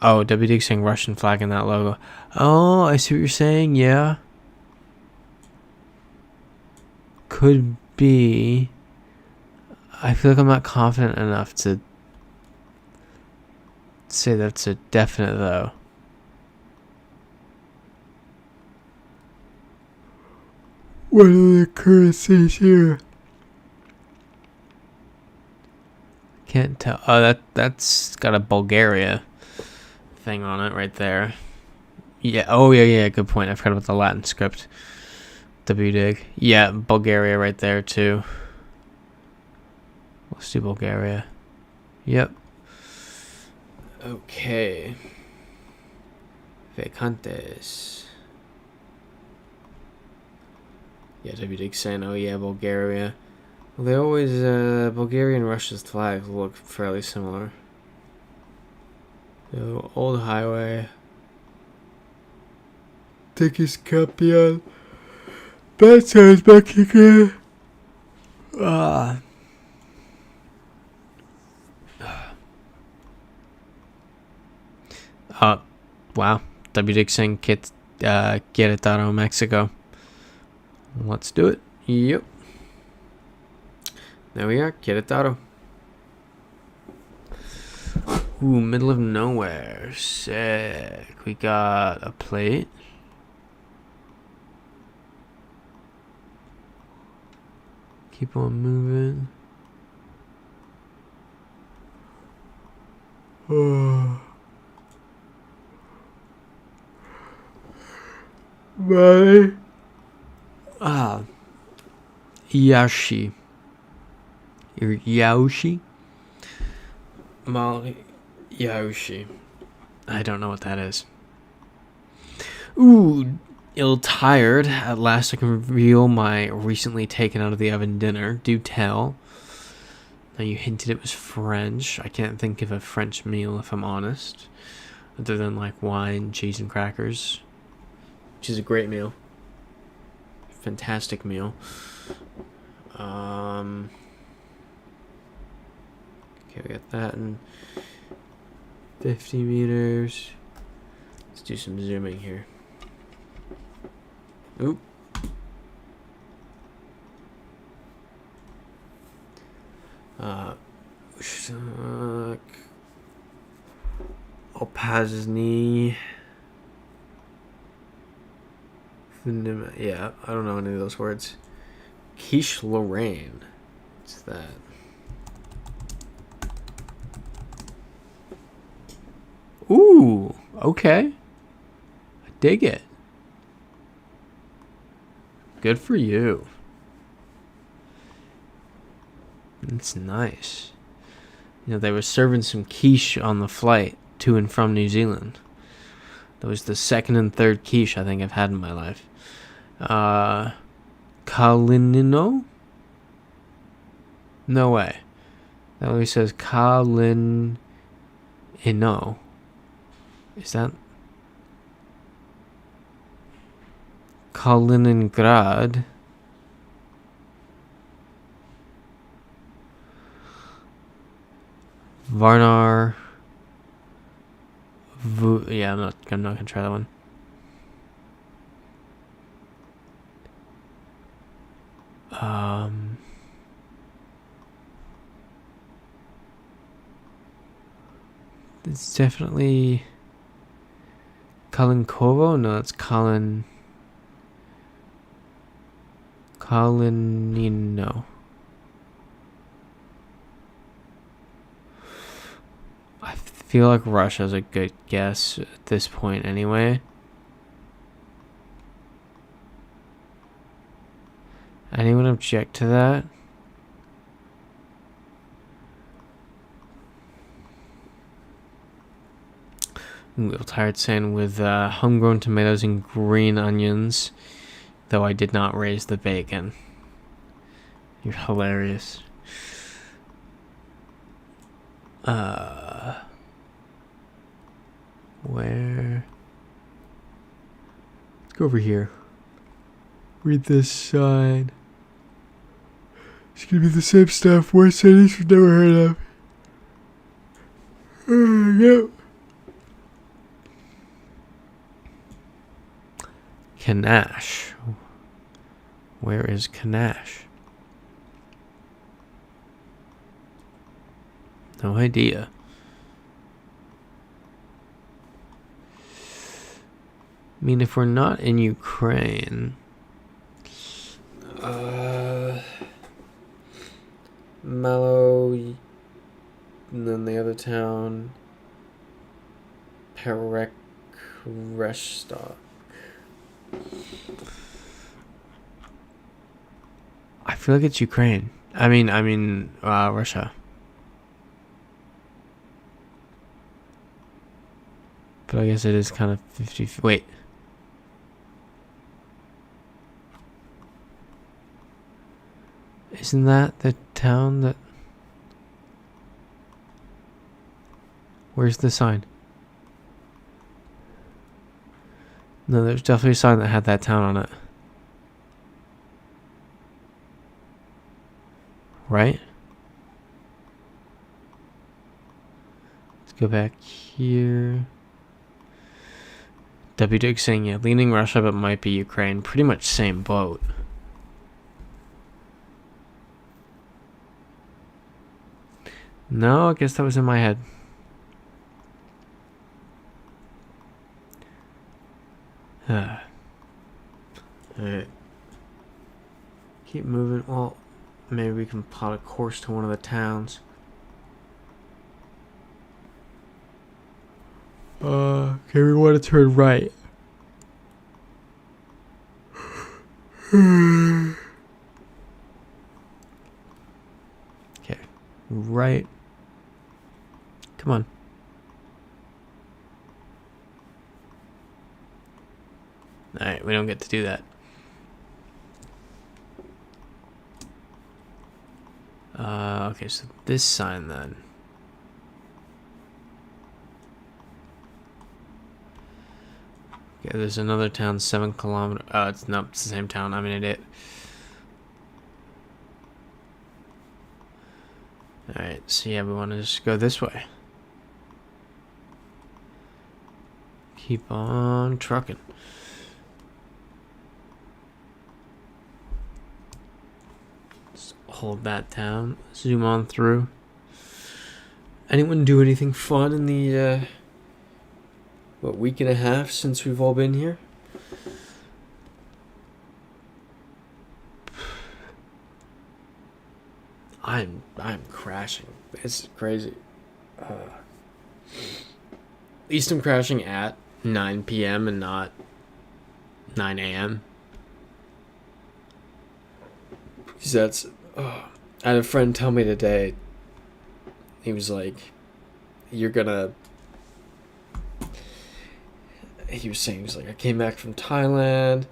Speaker 1: Oh, WD saying Russian flag in that logo. Oh, I see what you're saying. Yeah. Could be. I feel like I'm not confident enough to say that's a definite though. What are the currencies here? Can't tell. Oh, that's got a Bulgaria thing on it right there. Yeah. Oh yeah. Good point. I forgot about the Latin script. WDig. Yeah, Bulgaria right there too. Let's do Bulgaria. Yep. Okay. Vacantes. Yeah, WDig saying, oh yeah, Bulgaria. Well, they always, Bulgaria and Russia's flags look fairly similar. So, old highway. Tickets Capian. That sounds Mexican. Wow. WDig saying Querétaro, Mexico. Let's do it. Yep. There we are, Querétaro. Ooh, middle of nowhere. Sick. We got a plate. Keep on moving. Bye. Yashi. Or Yaoshi? Molly. Yaoshi. I don't know what that is. Ooh, ill-tired. At last I can reveal my recently taken out of the oven dinner. Do tell. Now you hinted it was French. I can't think of a French meal if I'm honest. Other than like wine, cheese, and crackers. Which is a great meal. Fantastic meal. Okay, we got that in 50 meters. Let's do some zooming here. Oop. Opazny. Yeah, I don't know any of those words. Quiche Lorraine. What's that? Ooh, okay. I dig it. Good for you. It's nice. You know, they were serving some quiche on the flight to and from New Zealand. That was the second and third quiche I think I've had in my life. Kalinino? No way. That only says Kalinino. Is that Kaliningrad? Varnar. Yeah, I'm not gonna try that one. It's definitely Kalinkovo. No, it's Kalinino. I feel like Russia's a good guess at this point anyway. Anyone object to that? Ooh, tired saying with homegrown tomatoes and green onions, though I did not raise the bacon. You're hilarious. Where? Let's go over here. Read this sign. It's gonna be the same stuff. Word cities we've never heard of. Yep. Kanash. Where is Kanash? No idea. I mean, if we're not in Ukraine, Malo, and then the other town, Perekrestok. I feel like it's Ukraine. I mean, Russia. But I guess it is kind of 50. Wait. Isn't that the town that... Where's the sign? No, there's definitely a sign that had that town on it. Right? Let's go back here. W Dig saying, yeah, leaning Russia, but might be Ukraine. Pretty much same boat. No, I guess that was in my head. Alright. Keep moving. Well, maybe we can plot a course to one of the towns. Okay, we want to turn right. Okay, right. Come on. Alright, we don't get to do that. Okay, so this sign then. Okay, there's another town 7 kilometers. It's not it's the same town. I'm an idiot. Alright, so yeah, we want to just go this way. Keep on trucking. Just hold that down. Zoom on through. Anyone do anything fun in the what, week and a half since we've all been here? I'm crashing. It's crazy. At least I'm crashing at 9 p.m. and not 9 a.m. Because that's... I had a friend tell me today, he was like, you're gonna... He was saying, he was like, I came back from Thailand.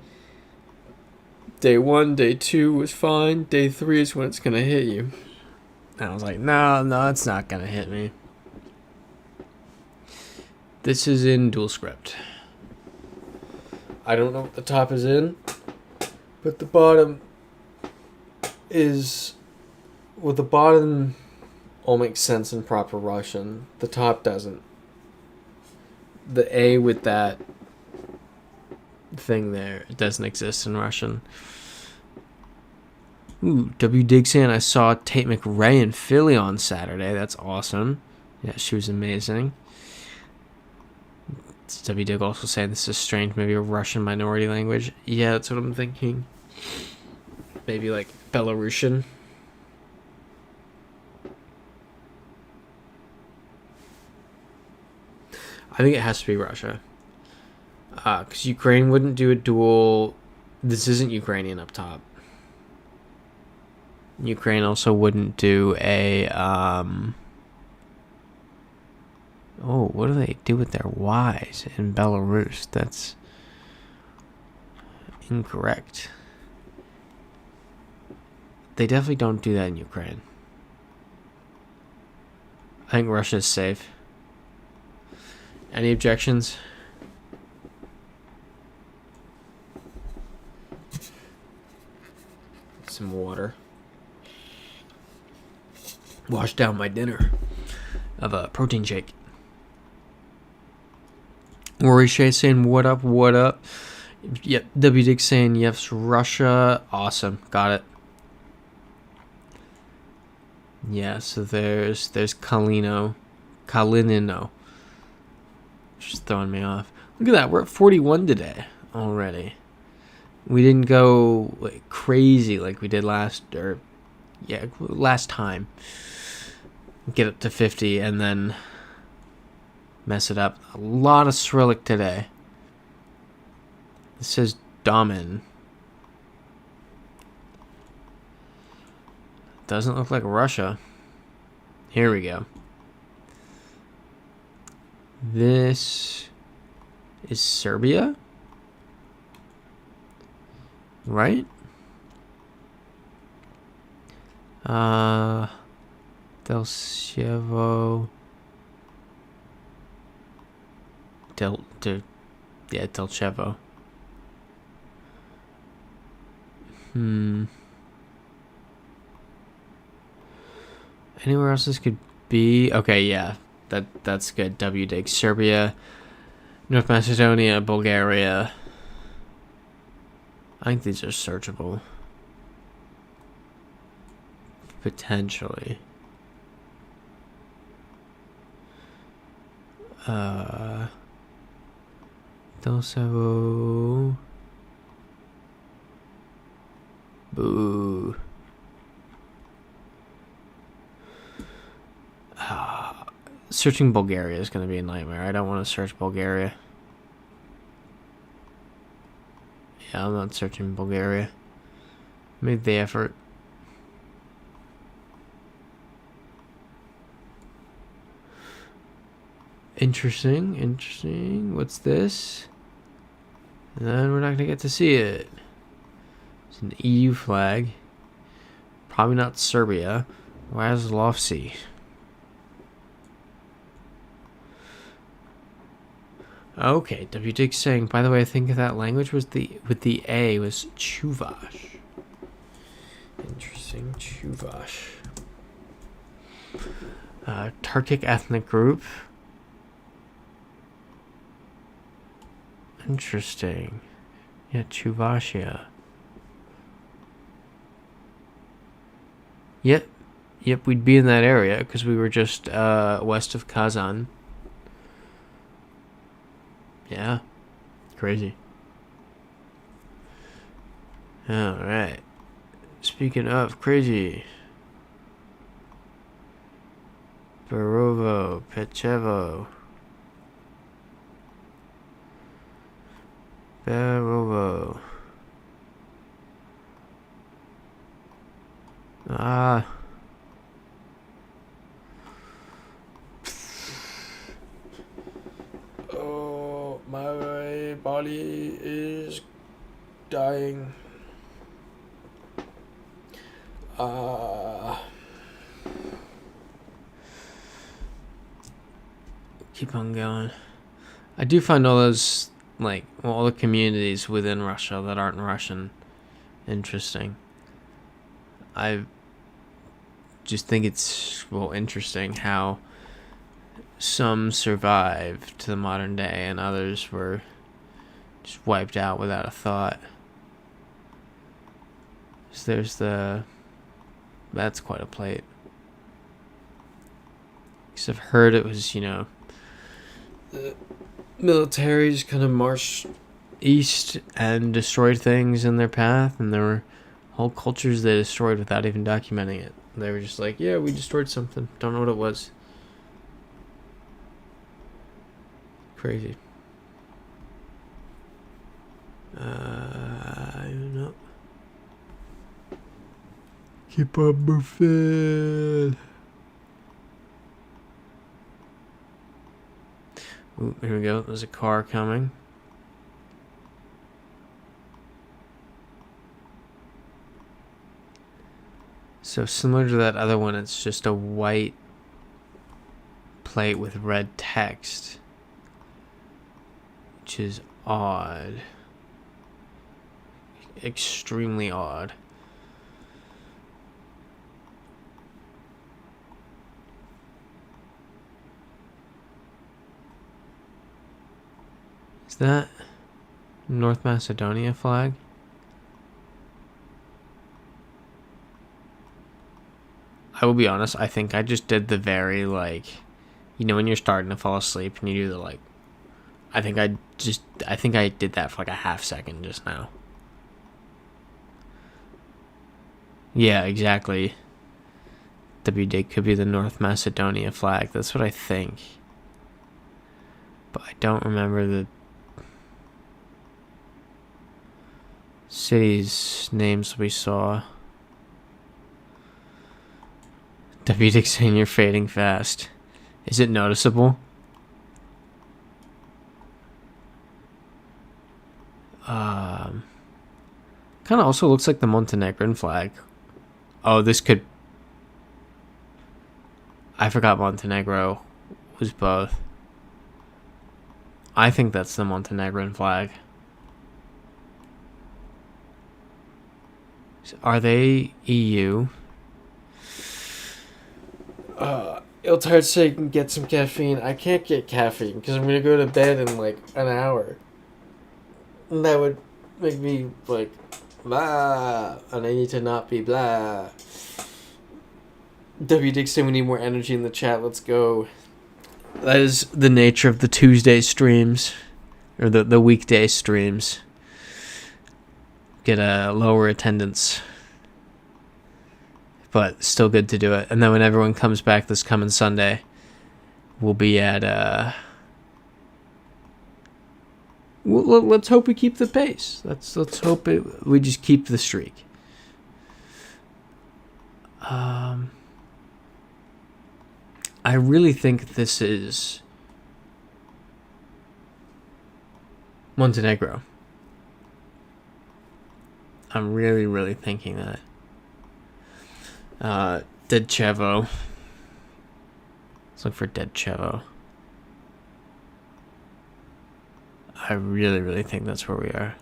Speaker 1: Day 1, day 2 was fine. Day 3 is when it's gonna hit you. And I was like, no, it's not gonna hit me. This is in dual script. I don't know what the top is in, but the bottom is... Well, the bottom all makes sense in proper Russian. The top doesn't. The A with that thing there, it doesn't exist in Russian. Ooh, W. Dig saying I saw Tate McRae in Philly on Saturday. That's awesome. Yeah, she was amazing. W. Dig also saying this is strange, maybe a Russian minority language. Yeah, that's what I'm thinking. Maybe like Belarusian. I think it has to be Russia. Because Ukraine wouldn't do a dual... This isn't Ukrainian up top. Ukraine also wouldn't do a... Oh, what do they do with their Ys in Belarus? That's incorrect. They definitely don't do that in Ukraine. I think Russia is safe. Any objections? Some water. Wash down my dinner of a protein shake. Rory Shea saying, what up, what up? Yep, W. Dick saying, yes, Russia. Awesome, got it. Yeah, so there's Kalinino. Just throwing me off. Look at that, we're at 41 today already. We didn't go like crazy like we did last time. Get up to 50 and then mess it up. A lot of Cyrillic today. This says Damen. Doesn't look like Russia. Here we go. This is Serbia, right? Delchevo. Delchevo. Anywhere else this could be? Okay, yeah. That's good. W dig. Serbia, North Macedonia, Bulgaria. I think these are searchable. Potentially. Also, boo. Searching Bulgaria is going to be a nightmare. I don't want to search Bulgaria. Yeah, I'm not searching Bulgaria. Made the effort. Interesting, interesting. What's this? And then we're not going to get to see it. It's an EU flag. Probably not Serbia. Wazlovsky. Okay, W. Dick saying, by the way, I think that language was with the A was Chuvash. Interesting, Chuvash. Turkic ethnic group. Interesting. Yeah, Chuvashia. Yep, we'd be in that area because we were just west of Kazan. Yeah, crazy. Alright. Speaking of crazy. Barovo, Pechevo. Barovo. Oh, my body is dying. Keep on going. I do find all those, like, well, all the communities within Russia that aren't Russian interesting. I just think it's, well, interesting how some survived to the modern day and others were just wiped out without a thought. So there's that's quite a plate. Because I've heard it was, the military just kind of marched east and destroyed things in their path, and there were whole cultures they destroyed without even documenting it. They were just like, yeah, we destroyed something. Don't know what it was. Crazy. I don't know. Keep on moving. Ooh, here we go. There's a car coming. So similar to that other one, it's just a white plate with red text, which is odd. Extremely odd. Is that North Macedonia flag? I will be honest, I think I just did the very, like, when you're starting to fall asleep and you do the, I think I did that for like a half second just now. Yeah, exactly. WD could be the North Macedonia flag. That's what I think. But I don't remember the cities' names we saw. WD saying you're fading fast. Is it noticeable? Kind of also looks like the Montenegrin flag. Oh, this could... I forgot Montenegro was both. I think that's the Montenegrin flag. Are they EU? Iltard said you can get some caffeine. I can't get caffeine because I'm going to go to bed in like an hour. And that would make me like, blah. And I need to not be blah. W. Dixon, we need more energy in the chat. Let's go. That is the nature of the Tuesday streams. or the weekday streams get a lower attendance, but still good to do it. And then when everyone comes back this coming Sunday, we'll be at let's hope we keep the pace. Let's hope we just keep the streak. I really think this is Montenegro. I'm really thinking that. Dead Chevo. Let's look for Dead Chevo. I really think that's where we are.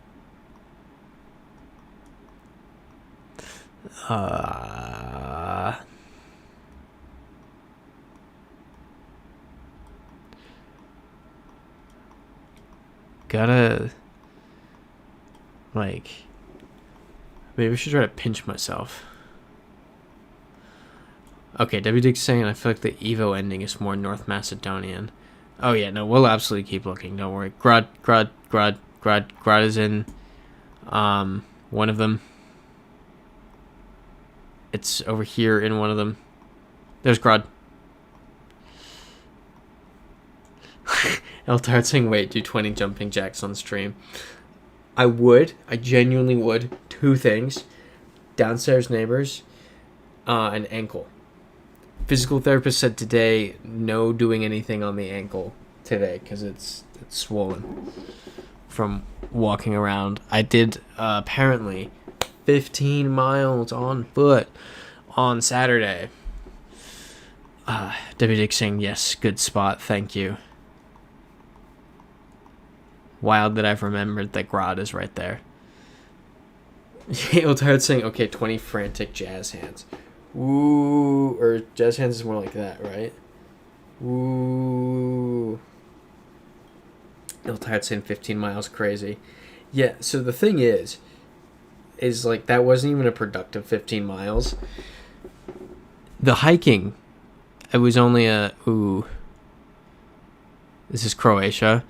Speaker 1: Gotta, like, maybe I should try to pinch myself. Okay, W Dick's saying I feel like the Evo ending is more North Macedonian. Oh yeah, no, we'll absolutely keep looking, don't worry. Grad is in one of them. It's over here in one of them. There's Grad. Eltard saying, wait, do 20 jumping jacks on stream. I would. I genuinely would. 2 things. Downstairs neighbors and ankle. Physical therapist said today, no doing anything on the ankle today because it's swollen from walking around. I did apparently 15 miles on foot on Saturday. W. Dick saying, yes, good spot, thank you. Wild that I've remembered that Grad is right there. Eltard saying, okay, 20 frantic jazz hands. Ooh, or jazz hands is more like that, right? Ooh. Eltard saying 15 miles crazy. Yeah, so the thing is like that wasn't even a productive 15 miles. The hiking, it was only this is Croatia.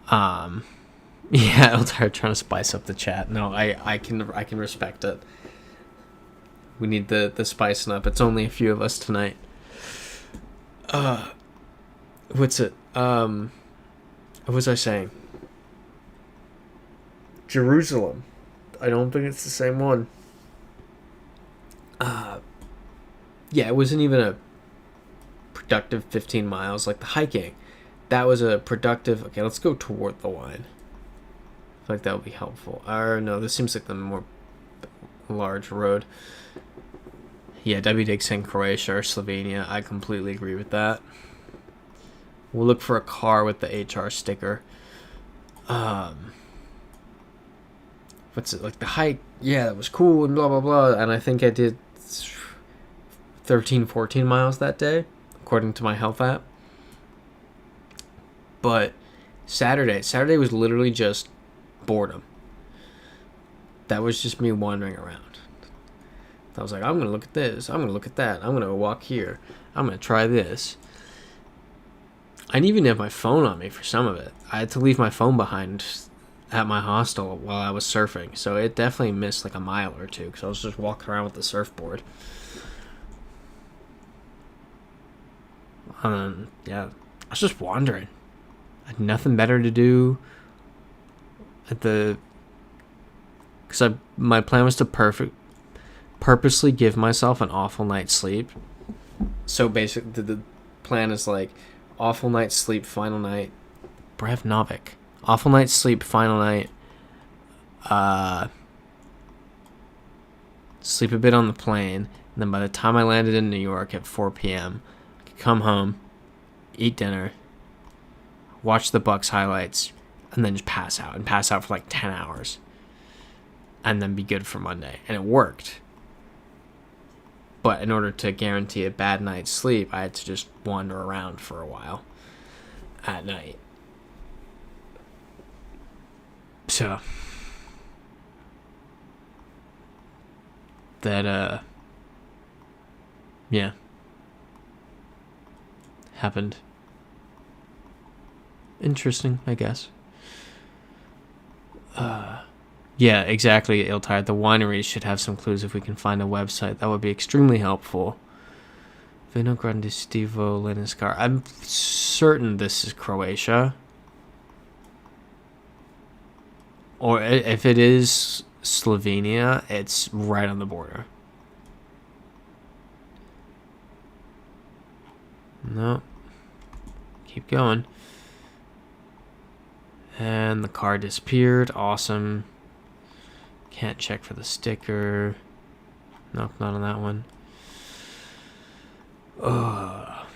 Speaker 1: Yeah, Eltard trying to spice up the chat. No, I can respect it. We need the spicing up. It's only a few of us tonight. What's it? What was I saying? Jerusalem. I don't think it's the same one. Yeah, it wasn't even a productive 15 miles. Like the hiking, that was a productive. Okay, let's go toward the line. I feel like that would be helpful. Or no, this seems like the more large road. Yeah, W. Dick saying Croatia or Slovenia. I completely agree with that. We'll look for a car with the HR sticker. What's it, like the hike? Yeah, that was cool and blah, blah, blah. And I think I did 13, 14 miles that day, according to my health app. But Saturday was literally just boredom. That was just me wandering around. I was like, I'm going to look at this. I'm going to look at that. I'm going to walk here. I'm going to try this. I didn't even have my phone on me for some of it. I had to leave my phone behind at my hostel while I was surfing. So it definitely missed like a mile or two because I was just walking around with the surfboard. Yeah, I was just wandering. I had nothing better to do because my plan was to purposely give myself an awful night's sleep. So basically the plan is like awful night's sleep, final night. Brev Novik. Awful night's sleep, final night. Sleep a bit on the plane. And then by the time I landed in New York at 4 p.m., I could come home, eat dinner, watch the Bucks highlights, and then just pass out. And pass out for like 10 hours. And then be good for Monday. And it worked. But in order to guarantee a bad night's sleep, I had to just wander around for a while at night. So that yeah, happened. Interesting, I guess. Yeah, exactly, Iltide. The wineries should have some clues if we can find a website. That would be extremely helpful. Vino Grande Stivo Liniskar. I'm certain this is Croatia. Or if it is Slovenia, it's right on the border. No. Keep going. And the car disappeared. Awesome. Can't check for the sticker. Nope, not on that one. Ugh.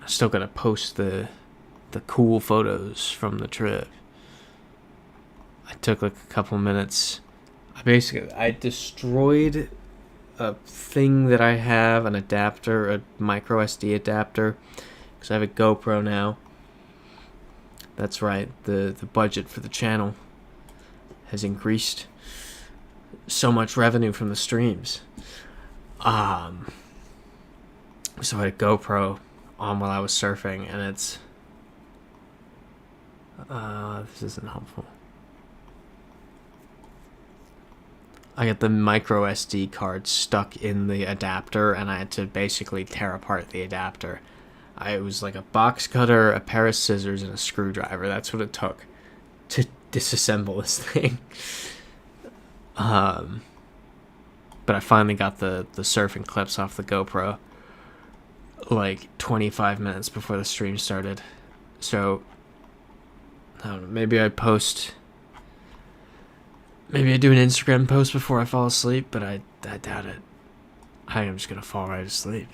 Speaker 1: I still gotta post the cool photos from the trip. I took like a couple minutes. I destroyed a thing that I have, an adapter, a micro SD adapter, because I have a GoPro now. That's right, the budget for the channel has increased. So much revenue from the streams. So I had a GoPro on while I was surfing, and it's this isn't helpful. I got the micro SD card stuck in the adapter, and I had to basically tear apart the adapter. It was like a box cutter, a pair of scissors, and a screwdriver. That's what it took to disassemble this thing. But I finally got the surfing clips off the GoPro like 25 minutes before the stream started. So, I don't know, maybe I do an Instagram post before I fall asleep, but I doubt it. I think I'm just going to fall right asleep.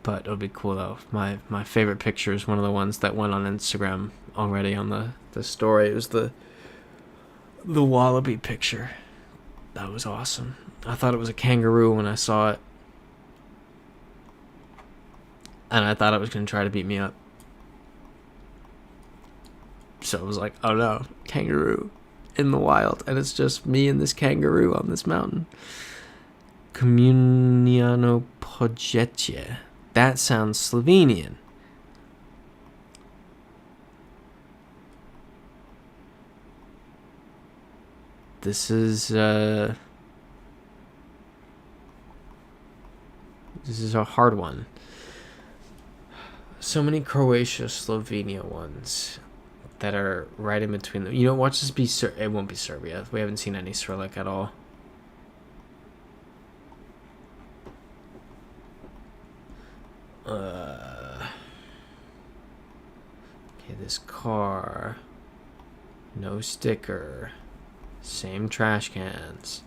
Speaker 1: But it'll be cool though. My favorite picture is one of the ones that went on Instagram already on the story. It was the wallaby picture. That was awesome. I thought it was a kangaroo when I saw it. And I thought it was going to try to beat me up. So it was like, oh no, kangaroo in the wild. And it's just me and this kangaroo on this mountain. Komuniano Pojetje. That sounds Slovenian. This is a hard one. So many Croatia, Slovenia ones that are right in between them. You know, watch this be it won't be Serbia. We haven't seen any Cyrillic at all. Okay, this car. No sticker. Same trash cans.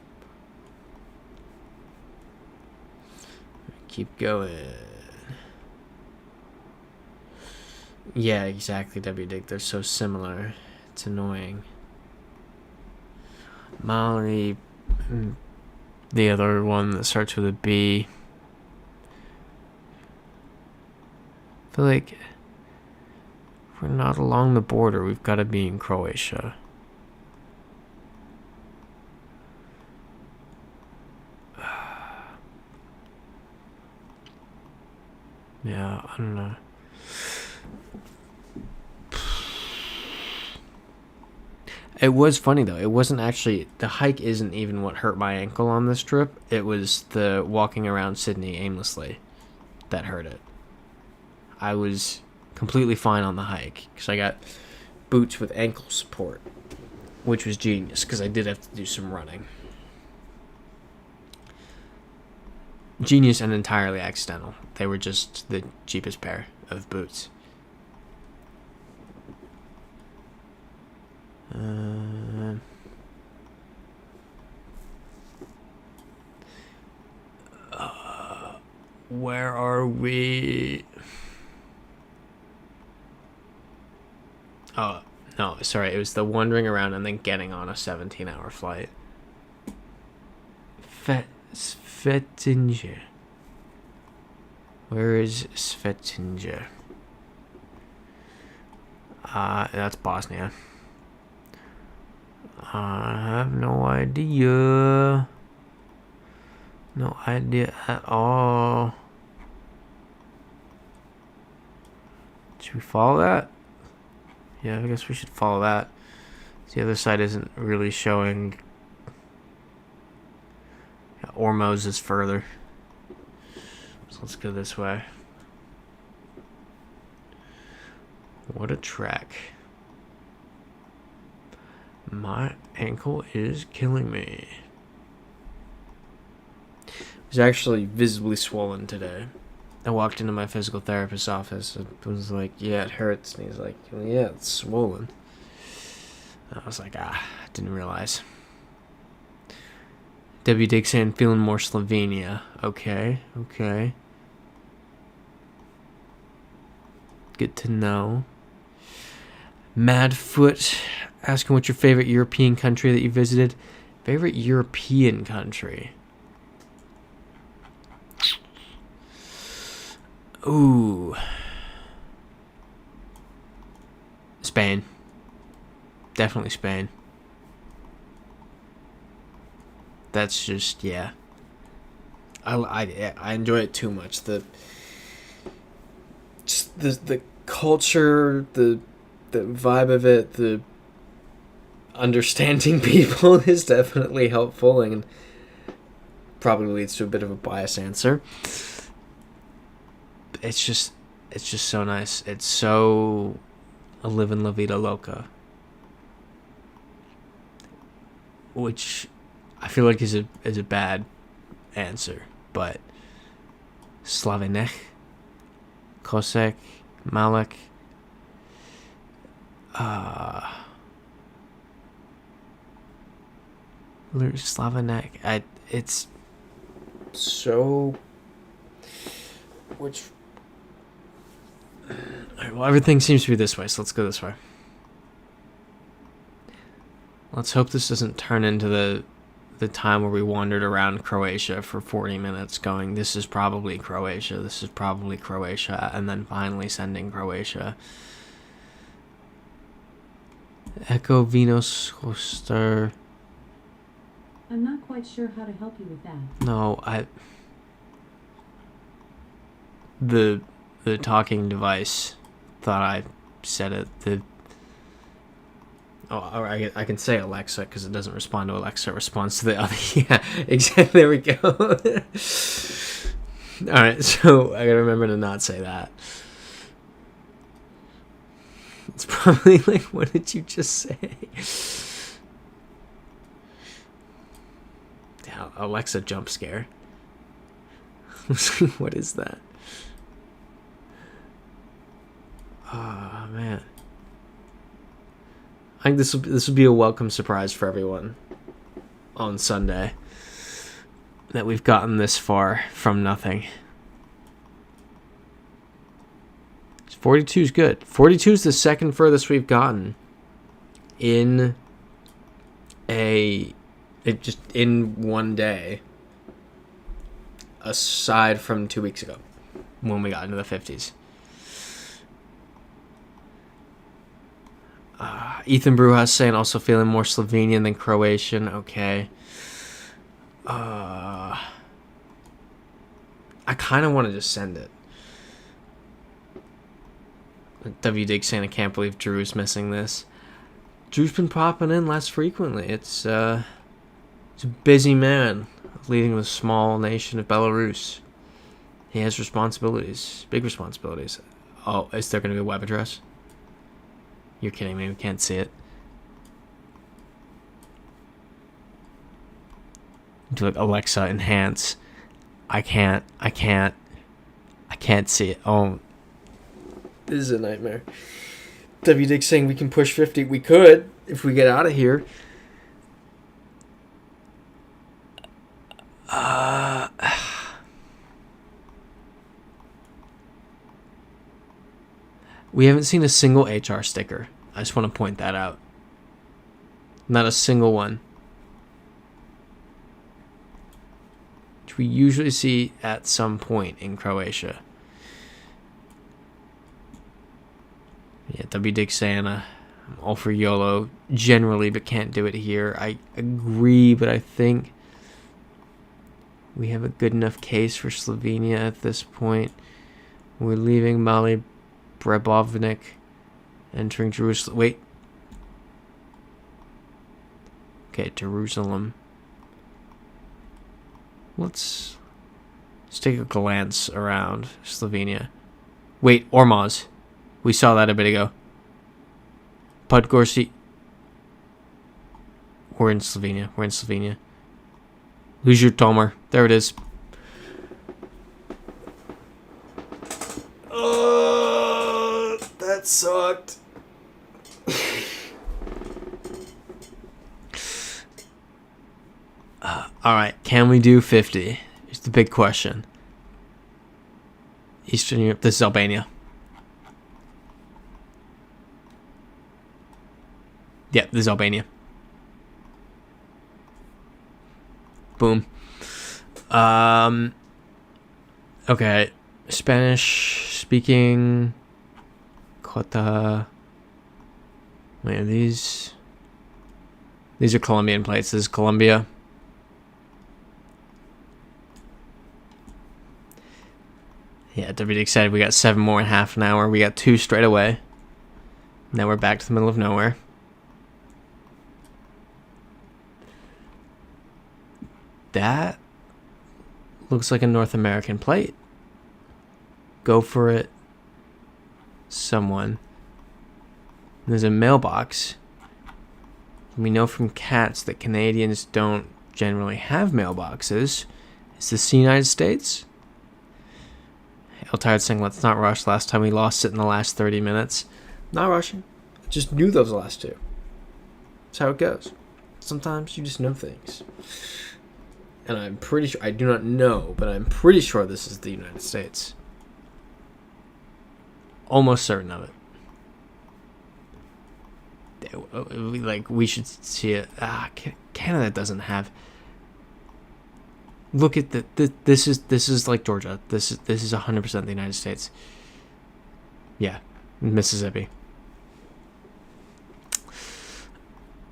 Speaker 1: Keep going. Yeah, exactly, W-Dig. They're so similar. It's annoying. Mallory. The other one that starts with a B. I feel like if we're not along the border, we've got to be in Croatia. Yeah, I don't know. It was funny though. It wasn't actually, the hike isn't even what hurt my ankle on this trip. It was the walking around Sydney aimlessly that hurt it. I was completely fine on the hike because I got boots with ankle support, which was genius because I did have to do some running. Genius and entirely accidental. They were just the cheapest pair of boots. Where are we? Oh, no, sorry. It was the wandering around and then getting on a 17-hour flight. Svetinje. Where is Svetinje? That's Bosnia. I have no idea. No idea at all. Should we follow that? Yeah, I guess we should follow that. The other side isn't really showing. Yeah, Ormuz is further. So let's go this way. What a track. My ankle is killing me. It was actually visibly swollen today. I walked into my physical therapist's office and was like, yeah, it hurts. And he's like, yeah, it's swollen. And I was like, I didn't realize. W. Dixon feeling more Slovenia. Okay. Good to know. Madfoot asking what's your favorite European country that you visited. Favorite European country? Ooh. Spain. Definitely Spain. That's just, yeah. I enjoy it too much. The culture, the vibe of it, the understanding people is definitely helpful and probably leads to a bit of a biased answer. It's just so nice. It's so a living La Vida Loca, which I feel like is a bad answer, but Slavinek, Kosek, Malek, Slavinek. It's so. Which. Alright, well, everything seems to be this way, so let's go this way. Let's hope this doesn't turn into the time where we wandered around Croatia for 40 minutes going, this is probably Croatia, and then finally sending Croatia. Echo Venus Hoster.
Speaker 2: I'm not quite sure how to help you with that.
Speaker 1: No, the talking device thought I said it. I can say Alexa because it doesn't respond to Alexa. It responds to the other. Yeah, exactly. There we go. All right, so I gotta remember to not say that. It's probably like, what did you just say? Yeah, Alexa jump scare. What is that? Oh man. I think this will be a welcome surprise for everyone on Sunday that we've gotten this far from nothing. 42 is good. 42 is the second furthest we've gotten in one day, aside from 2 weeks ago when we got into the 50s. Ethan Brujas saying also feeling more Slovenian than Croatian. Okay. I kind of want to just send it. W. Dig saying I can't believe Drew's missing this. Drew's been popping in less frequently. It's a busy man leading the small nation of Belarus. He has responsibilities, big responsibilities. Oh, is there going to be a web address? You're kidding me. We can't see it. Do like Alexa enhance. I can't see it. Oh, this is a nightmare. W. Dick saying we can push 50. We could if we get out of here. We haven't seen a single HR sticker. I just want to point that out. Not a single one. Which we usually see at some point in Croatia. Yeah, W. Dick saying I'm all for YOLO generally, but can't do it here. I agree, but I think We have a good enough case for Slovenia at this point. We're leaving Mali Brebovnik, entering Jerusalem. Wait. Okay, Jerusalem. Let's take a glance around Slovenia. Wait, Ormuz. We saw that a bit ago. Podgorski. We're in Slovenia. We're in Slovenia. Tomar. There it is. Oh, that sucked. All right, can we do 50? It's the big question. Eastern Europe. This is Albania. Yeah, this is Albania. Boom. Okay. Spanish speaking. Cota. Wait, are these are Colombian plates. This is Colombia. Yeah, pretty excited. We got 7 more in half an hour. We got 2 straight away. Now we're back to the middle of nowhere. That looks like a North American plate. Go for it. Someone. There's a mailbox. We know from cats that Canadians don't generally have mailboxes. Is this the United States? Tired saying, let's not rush. Last time we lost it in the last 30 minutes. Not rushing. Just knew those last 2. That's how it goes. Sometimes you just know things. And I'm pretty sure, I do not know, but I'm pretty sure this is the United States. Almost certain of it. Like, we should see it. Canada doesn't have. Look at this is like Georgia. This is 100% the United States. Yeah, Mississippi.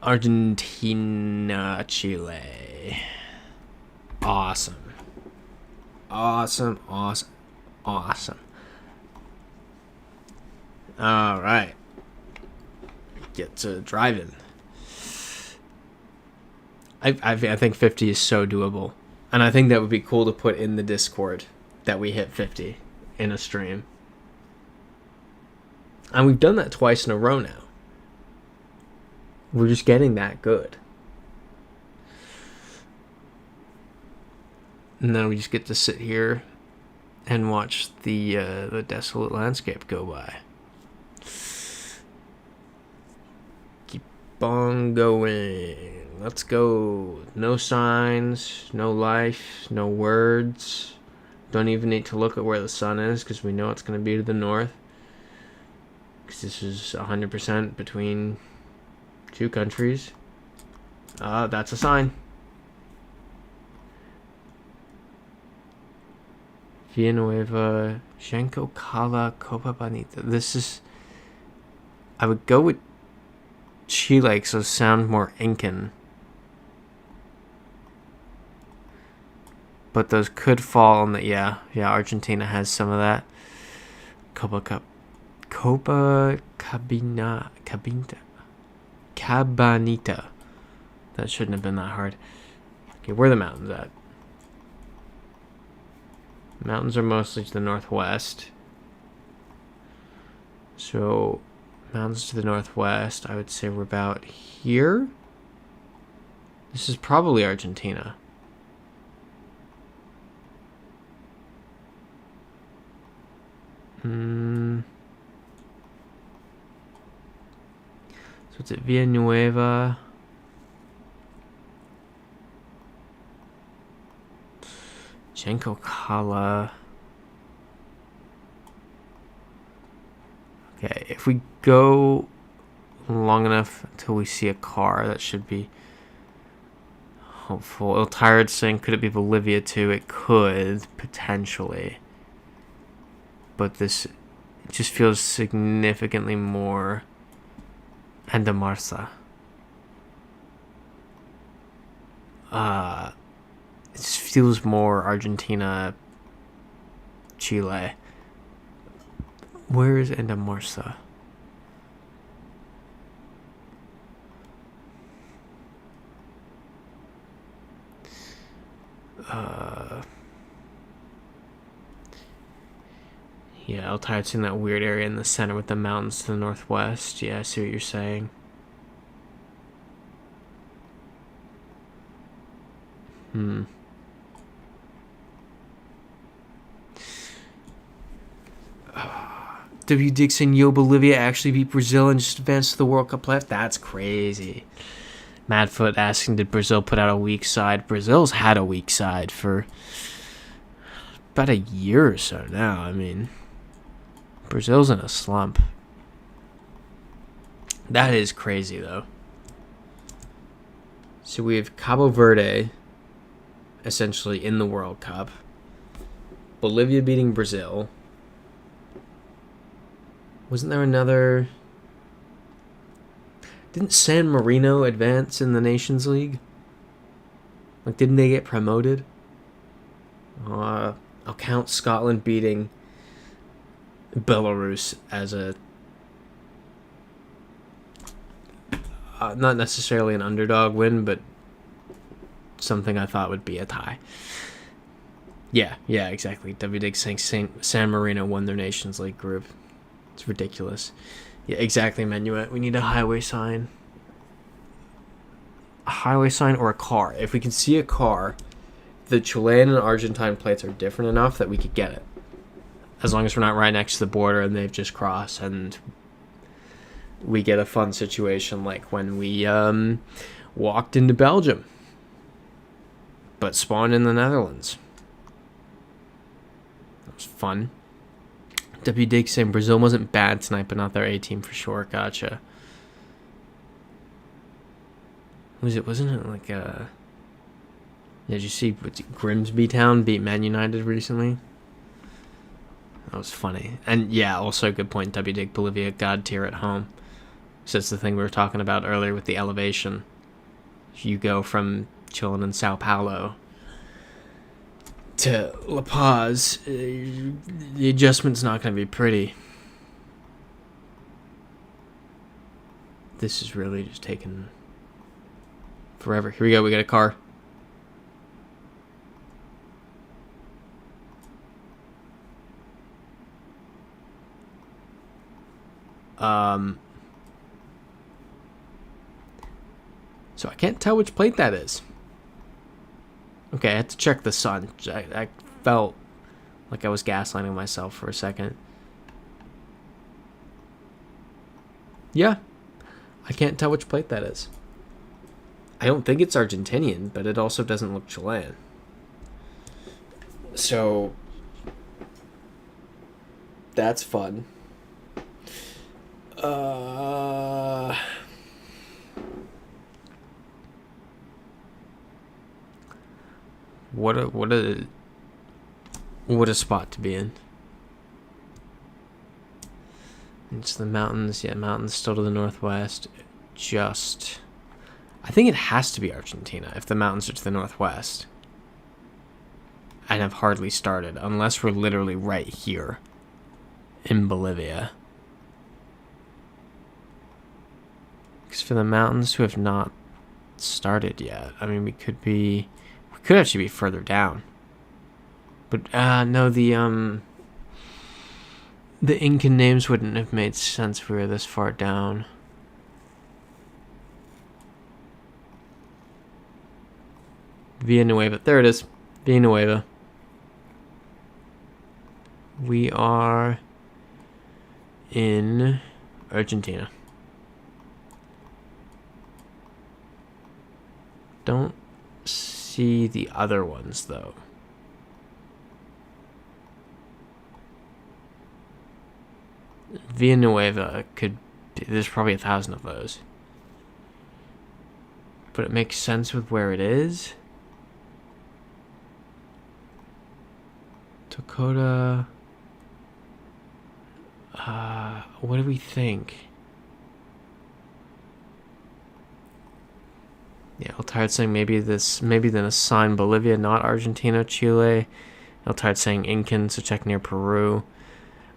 Speaker 1: Argentina, Chile. Awesome. All right. Get to driving. I think 50 is so doable. And I think that would be cool to put in the Discord that we hit 50 in a stream. And we've done that twice in a row now. We're just getting that good. And then we just get to sit here and watch the desolate landscape go by. Keep on going. Let's go. No signs, no life, no words. Don't even need to look at where the sun is because we know it's going to be to the north. Because this is 100% between 2 countries. That's a sign. Ewannnawe, Shenko, Kala, Copa Bonita. This is. I would go with Chile because those sound more Incan. But those could fall on the. Yeah, Argentina has some of that. Copa Cabanita. That shouldn't have been that hard. Okay, where are the mountains at? Mountains are mostly to the northwest. So, mountains to the northwest, I would say we're about here. This is probably Argentina. So it's at Villanueva. Kala. Okay, if we go long enough until we see a car, that should be hopeful. Il Tired saying, could it be Bolivia too? It could, potentially. But this just feels significantly more Andamarsa. This feels more Argentina, Chile. Where is Endamorsa? Yeah, Altai's in that weird area in the center with the mountains to the northwest. Yeah, I see what you're saying. W. Dixon, yo, Bolivia actually beat Brazil and just advanced to the World Cup playoff? That's crazy. Madfoot asking, did Brazil put out a weak side? Brazil's had a weak side for about a year or so now. I mean, Brazil's in a slump. That is crazy, though. So we have Cabo Verde, essentially in the World Cup. Bolivia beating Brazil. Wasn't there another... Didn't San Marino advance in the Nations League? Like, didn't they get promoted? I'll count Scotland beating Belarus as a... not necessarily an underdog win, but something I thought would be a tie. Yeah, exactly. W. Dig saying San Marino won their Nations League group. It's ridiculous. Yeah, exactly, Menuet. We need a highway sign. A highway sign or a car. If we can see a car, the Chilean and Argentine plates are different enough that we could get it. As long as we're not right next to the border and they've just crossed and we get a fun situation like when we walked into Belgium but spawned in the Netherlands. That was fun. W. Dig saying Brazil wasn't bad tonight, but not their A team for sure. Gotcha. Wasn't it like a... Did you see Grimsby Town beat Man United recently? That was funny. And yeah, also a good point. W. Dig Bolivia God tier at home. So that's the thing we were talking about earlier with the elevation. You go from chilling in Sao Paulo to La Paz, the adjustment's not going to be pretty. This is really just taking forever. Here we go. We got a car. So I can't tell which plate that is. Okay, I had to check the sun. I felt like I was gaslighting myself for a second. Yeah, I can't tell which plate that is. I don't think it's Argentinian, but it also doesn't look Chilean. So that's fun. What a spot to be in. It's the mountains. Yeah, mountains still to the northwest. I think it has to be Argentina if the mountains are to the northwest. And have hardly started, unless we're literally right here in Bolivia. Because for the mountains to have not started yet, I mean, we could actually be further down. But no, the Incan names wouldn't have made sense if we were this far down. Villanueva, there it is. Villanueva. We are in Argentina. Don't see the other ones though. Villanueva there's probably 1,000 of those. But it makes sense with where it is. Dakota. What do we think? Yeah, Tired saying maybe then assign Bolivia, not Argentina, Chile. Tired saying Incan, so check near Peru.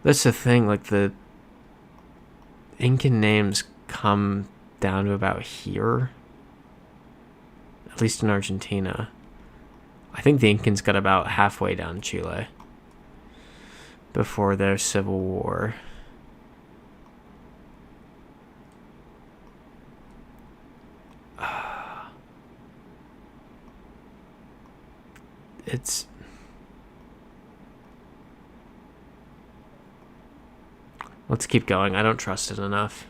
Speaker 1: That's the thing, like the Incan names come down to about here. At least in Argentina. I think the Incans got about halfway down Chile before their civil war. Let's keep going. I don't trust it enough.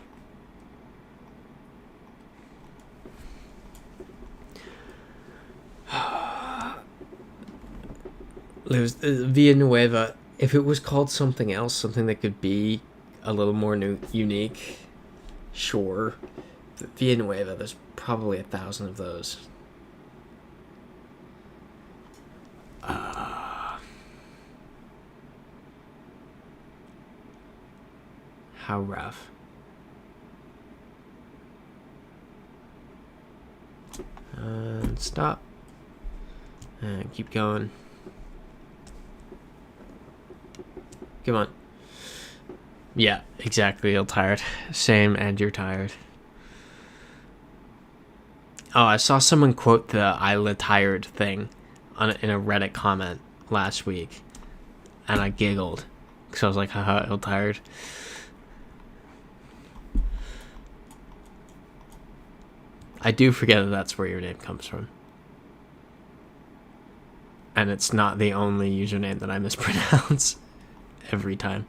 Speaker 1: Villanueva, if it was called something else, something that could be a little more unique, sure. But Villanueva, there's probably 1,000 of those. How rough. And stop. And keep going. Come on. Yeah, exactly. You're tired. Same, and you're tired. Oh, I saw someone quote the "Isla tired" thing in a Reddit comment last week, and I giggled because I was like, "Haha, ill tired." I do forget that that's where your name comes from. And it's not the only username that I mispronounce every time.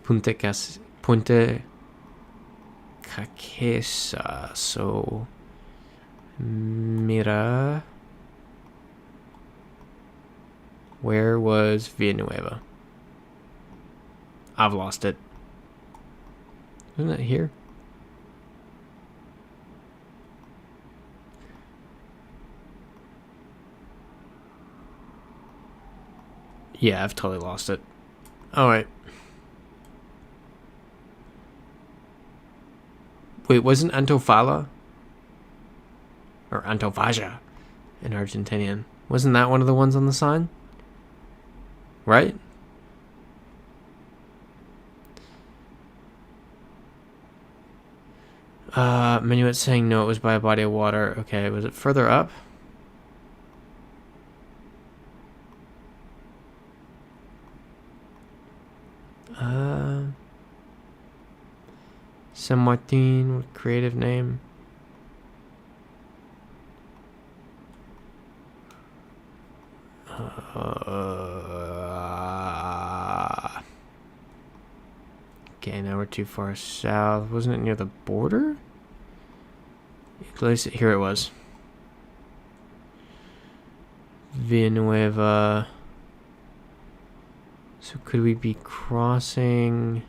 Speaker 1: Punta Caquesa. So, mira. Where was Villanueva? I've lost it. Isn't it here? Yeah, I've totally lost it. Alright. Wait, wasn't Antofalla? Or Antofalla in Argentinian. Wasn't that one of the ones on the sign? Right? Minuet saying no, it was by a body of water. Okay, was it further up? San Martin, what creative name? Okay, now we're too far south. Wasn't it near the border? Here it was. Villanueva. So could we be crossing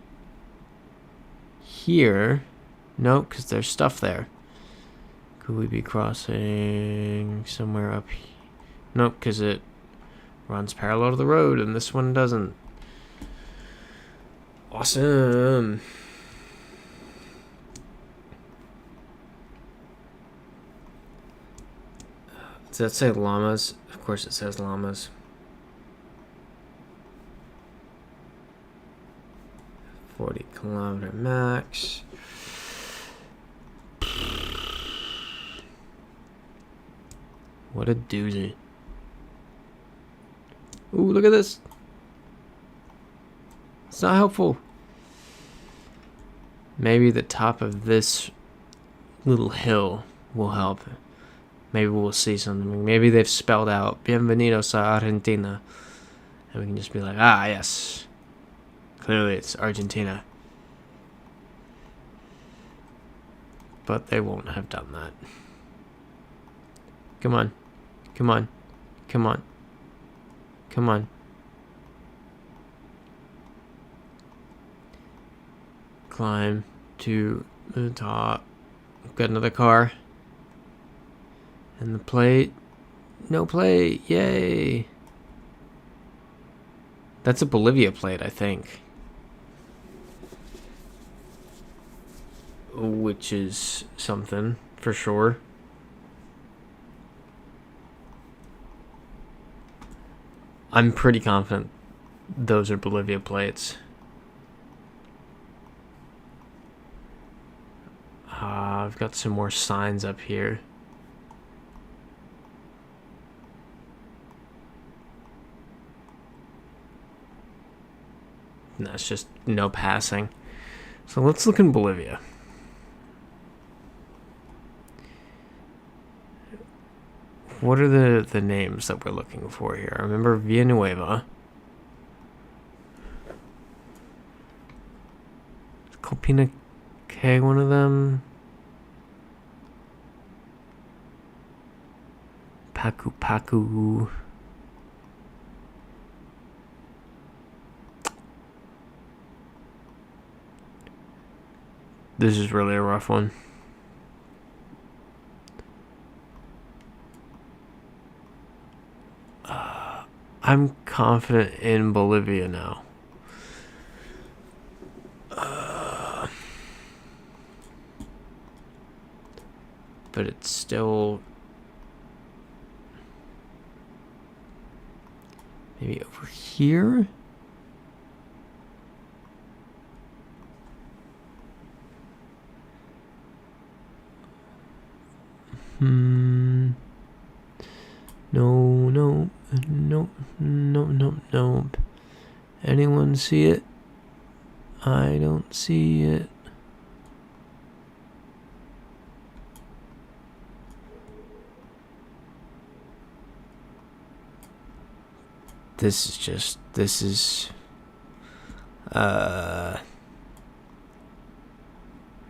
Speaker 1: here? No, because there's stuff there. Could we be crossing somewhere up here? Nope, because it runs parallel to the road and this one doesn't. Awesome. Does that say llamas? Of course it says llamas. 40-kilometer max. What a doozy. Ooh, look at this. It's not helpful. Maybe the top of this little hill will help. Maybe we'll see something. Maybe they've spelled out Bienvenidos a Argentina. And we can just be like, ah, yes. Clearly it's Argentina. But they won't have done that. Come on. Come on. Come on. Come on. Climb to the top. Got another car. And the plate. No plate. Yay. That's a Bolivia plate, I think. which is something for sure. I'm pretty confident those are Bolivia plates. I've got some more signs up here. And that's just no passing. So let's look in Bolivia. What are the names that we're looking for here? I remember Ewannnawe. Is Copina K one of them? Paku Paku. This is really a rough one. I'm confident in Bolivia now. But it's still maybe over here. No. Anyone see it? I don't see it. This is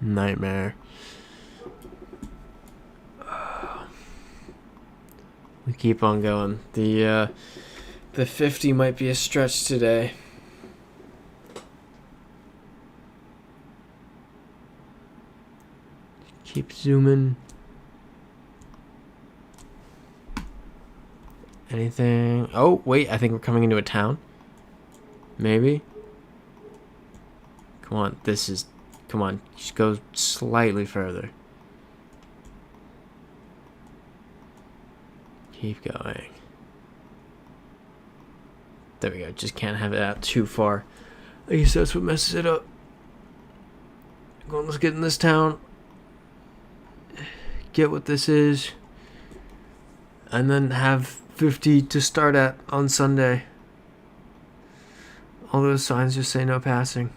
Speaker 1: nightmare. We keep on going. The 50 might be a stretch today. Keep zooming. Anything? Oh, wait, I think we're coming into a town. Maybe. Come on, come on, just go slightly further. Keep going. There we go, just can't have it out too far. I guess that's what messes it up. Go on, let's get in this town. Get what this is. And then have 50 to start at on Sunday. All those signs just say no passing.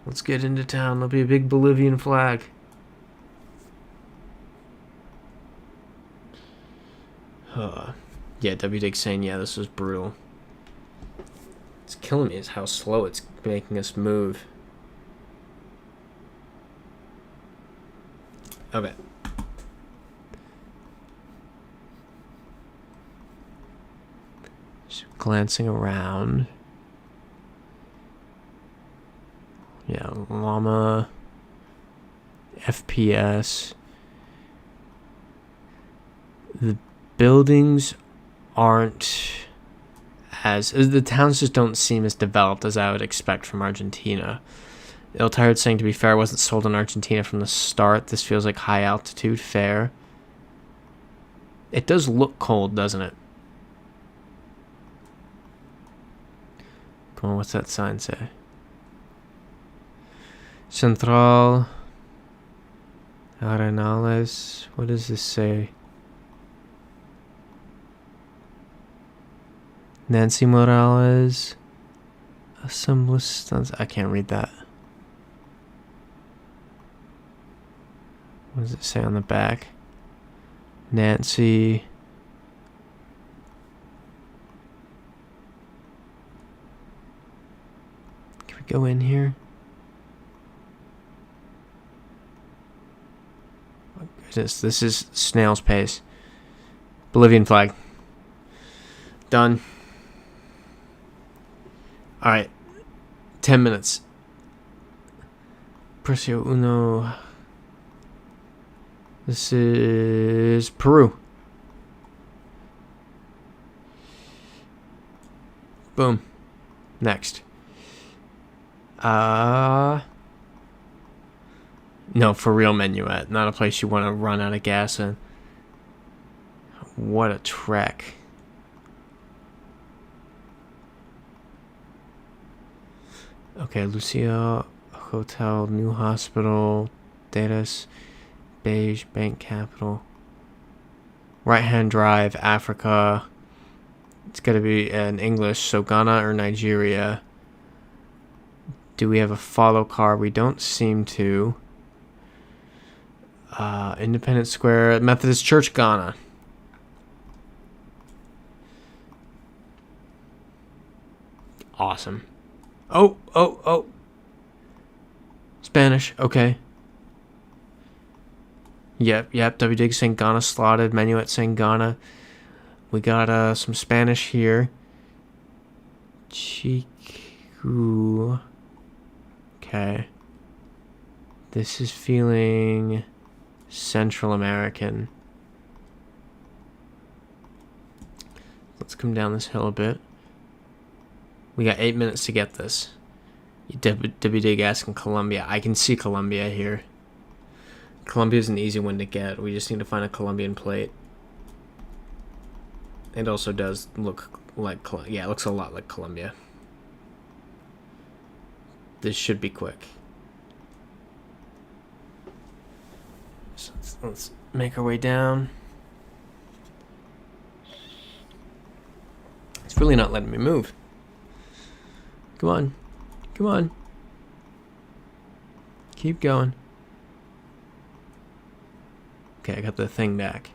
Speaker 1: Let's get into town. There'll be a big Bolivian flag. Yeah, W Dick saying, yeah, this was brutal. It's killing me is how slow it's making us move. Okay. Just glancing around. Yeah, llama. FPS. The buildings aren't as... The towns just don't seem as developed as I would expect from Argentina. Il Tired saying, to be fair, wasn't sold in Argentina from the start. This feels like high altitude. Fair. It does look cold, doesn't it? Come on, what's that sign say? Central Arenales. What does this say? Nancy Morales. Assembly. I can't read that. What does it say on the back? Nancy. Can we go in here? Oh, goodness, this is snail's pace. Bolivian flag. Done. Alright. 10 minutes. Precio uno. This is Peru. Boom. Next. No, for real Menuet. Not a place you want to run out of gas in. What a trek. Okay, Lucia Hotel, New Hospital, Datus, Beige, Bank Capital. Right-hand drive, Africa. It's got to be in English, so Ghana or Nigeria. Do we have a follow car? We don't seem to. Independence Square, Methodist Church, Ghana. Awesome. Oh. Spanish, okay. Yep, WDig saying Ghana slotted, Menuet saying Ghana. We got some Spanish here. Chiku. Okay. This is feeling Central American. Let's come down this hill a bit. We got 8 minutes to get this. WDig asking Colombia. I can see Colombia here. Colombia's an easy one to get. We just need to find a Colombian plate. It also does look like, yeah, it looks a lot like Colombia. This should be quick. So let's make our way down. It's really not letting me move. Come on. Come on. Keep going. Okay, I got the thing back.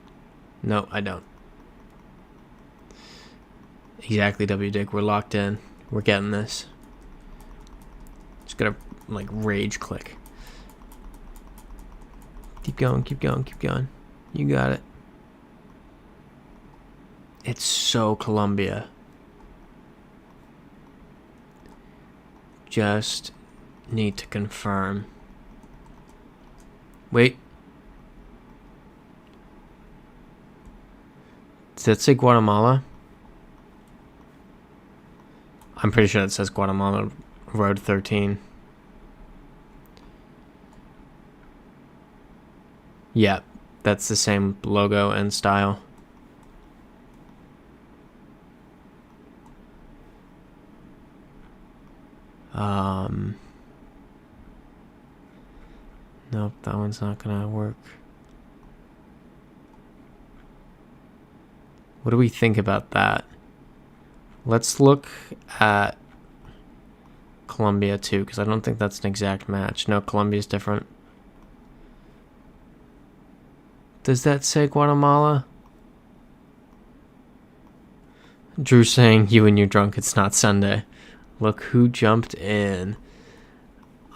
Speaker 1: No, I don't. Exactly, WDig. We're locked in. We're getting this. Just gotta, like, rage click. Keep going, keep going, keep going. You got it. It's so Colombia. Just need to confirm. Wait. Does that say Guatemala? I'm pretty sure it says Guatemala Road 13. Yeah, that's the same logo and style. Nope, that one's not gonna work. What do we think about that? Let's look at Colombia too, because I don't think that's an exact match. No, Colombia's different. Does that say Guatemala? Drew saying, you and your drunk, it's not Sunday. Look who jumped in.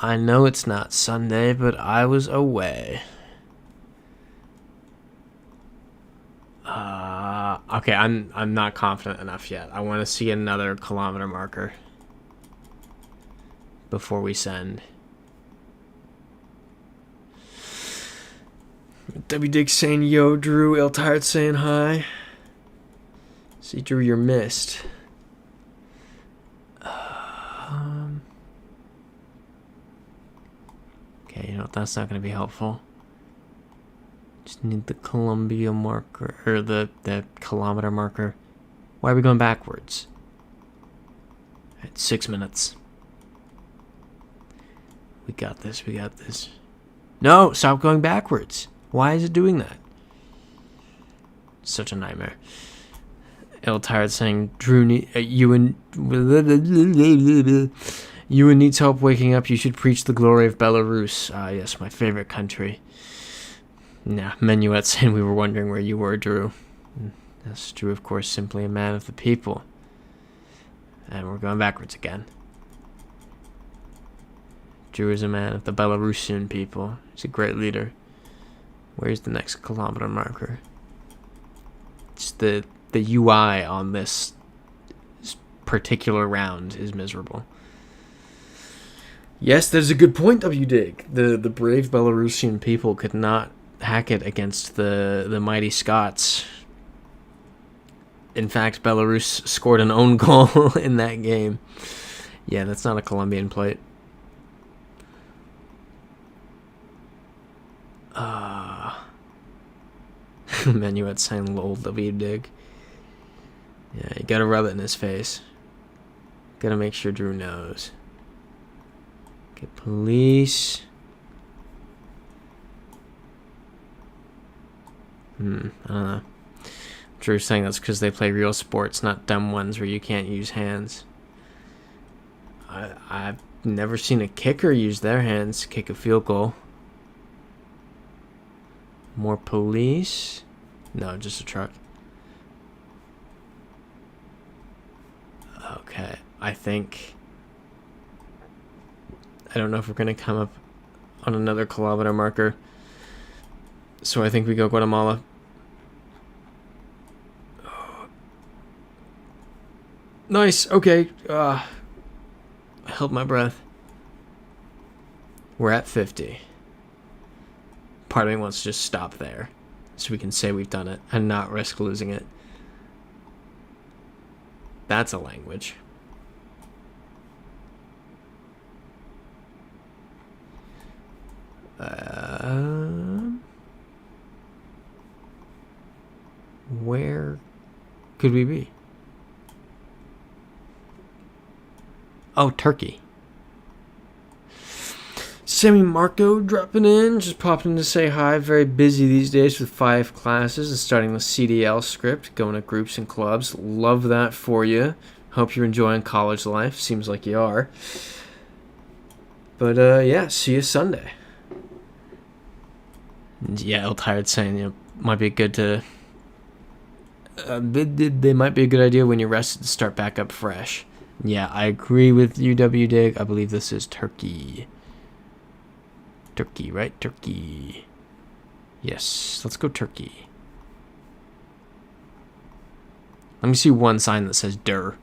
Speaker 1: I know it's not Sunday, but I was away. Okay, I'm not confident enough yet. I want to see another kilometer marker before we send. WDig saying yo, Drew. Ill Tired saying hi. See, Drew, you're missed. Okay, you know what? That's not going to be helpful. Just need the Colombia marker, or the kilometer marker. Why are we going backwards? Alright, 6 minutes. We got this, we got this. No, stop going backwards. Why is it doing that? Such a nightmare. Ill Tired saying, Drew, Ewan needs help waking up. You should preach the glory of Belarus. Ah, yes, my favorite country. Nah, Menuet saying we were wondering where you were, Drew. That's Drew, of course, simply a man of the people. And we're going backwards again. Drew is a man of the Belarusian people. He's a great leader. Where's the next kilometer marker? It's the UI on this particular round is miserable. Yes, there's a good point, WDig. The brave Belarusian people could not hack it against the mighty Scots. In fact, Belarus scored an own goal in that game. Yeah, that's not a Colombian plate. Menuet saying lol W dig. Yeah, you gotta rub it in his face. Gotta make sure Drew knows. Get police. I don't know. Drew's saying that's because they play real sports, not dumb ones where you can't use hands. I've never seen a kicker use their hands to kick a field goal. More police? No, just a truck. Okay, I don't know if we're going to come up on another kilometer marker. So I think we go Guatemala. Nice, okay. I held my breath. We're at 50. Part of me wants to just stop there so we can say we've done it and not risk losing it. That's a language. Where could we be? Oh, Turkey. Sammy Marco dropping in, just popping in to say hi. Very busy these days with 5 classes and starting the CDL script, going to groups and clubs. Love that for you. Hope you're enjoying college life. Seems like you are. But yeah, see you Sunday. Yeah, El Tired saying might be good to. They might be a good idea when you're rested to start back up fresh. Yeah, I agree with UW Dig. I believe this is Turkey. Turkey, right? Turkey. Yes, let's go Turkey. Let me see one sign that says "der."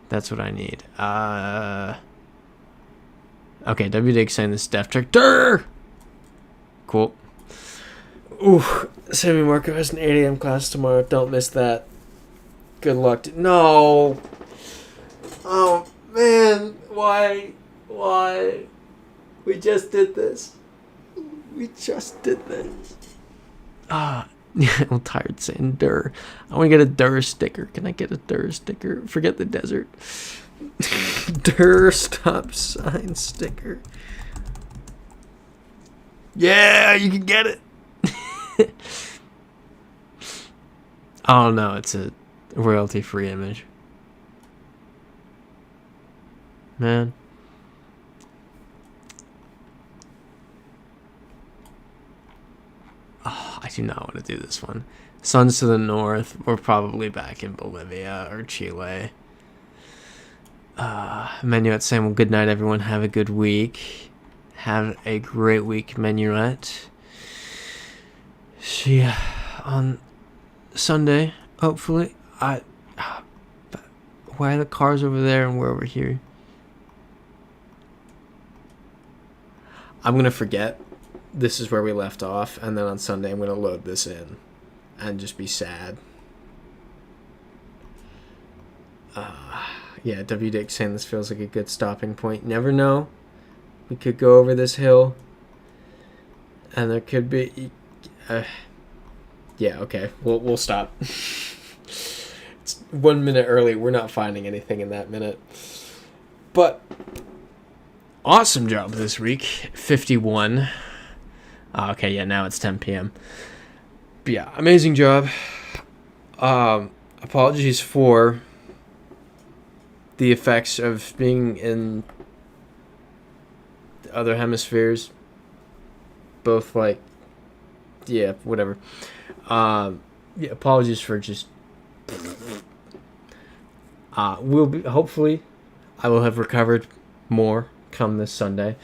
Speaker 1: That's what I need. Okay, W Dig saying this is Def Trick. Der! Cool. Ooh, Sammy Marco has an 8 a.m. class tomorrow. Don't miss that. Good luck. No. Oh, man. Why? We just did this. I'm tired saying "der." I want to get a "der" sticker. Can I get a "der" sticker? Forget the desert. "Der" stop sign sticker. Yeah, you can get it. Oh no, it's a royalty-free image. Man. Oh, I do not want to do this one. Sun's to the north. We're probably back in Bolivia or Chile. Menuet saying, well, good night, everyone. Have a good week. Have a great week, Menuet. See ya on Sunday, hopefully. Why are the cars over there and we're over here? I'm going to forget this is where we left off, and then on Sunday I'm going to load this in and just be sad. Yeah, W. Dick saying this feels like a good stopping point. Never know. We could go over this hill, and there could be... yeah, okay. We'll stop. It's 1 minute early. We're not finding anything in that minute. But... awesome job this week. 51. Okay, yeah, now it's 10 p.m. But yeah, amazing job. Apologies for the effects of being in the other hemispheres. Both, like, yeah, whatever. Yeah, apologies for just... we'll be, hopefully, I will have recovered more come this Sunday.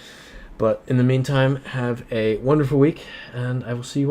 Speaker 1: But in the meantime, have a wonderful week, and I will see you all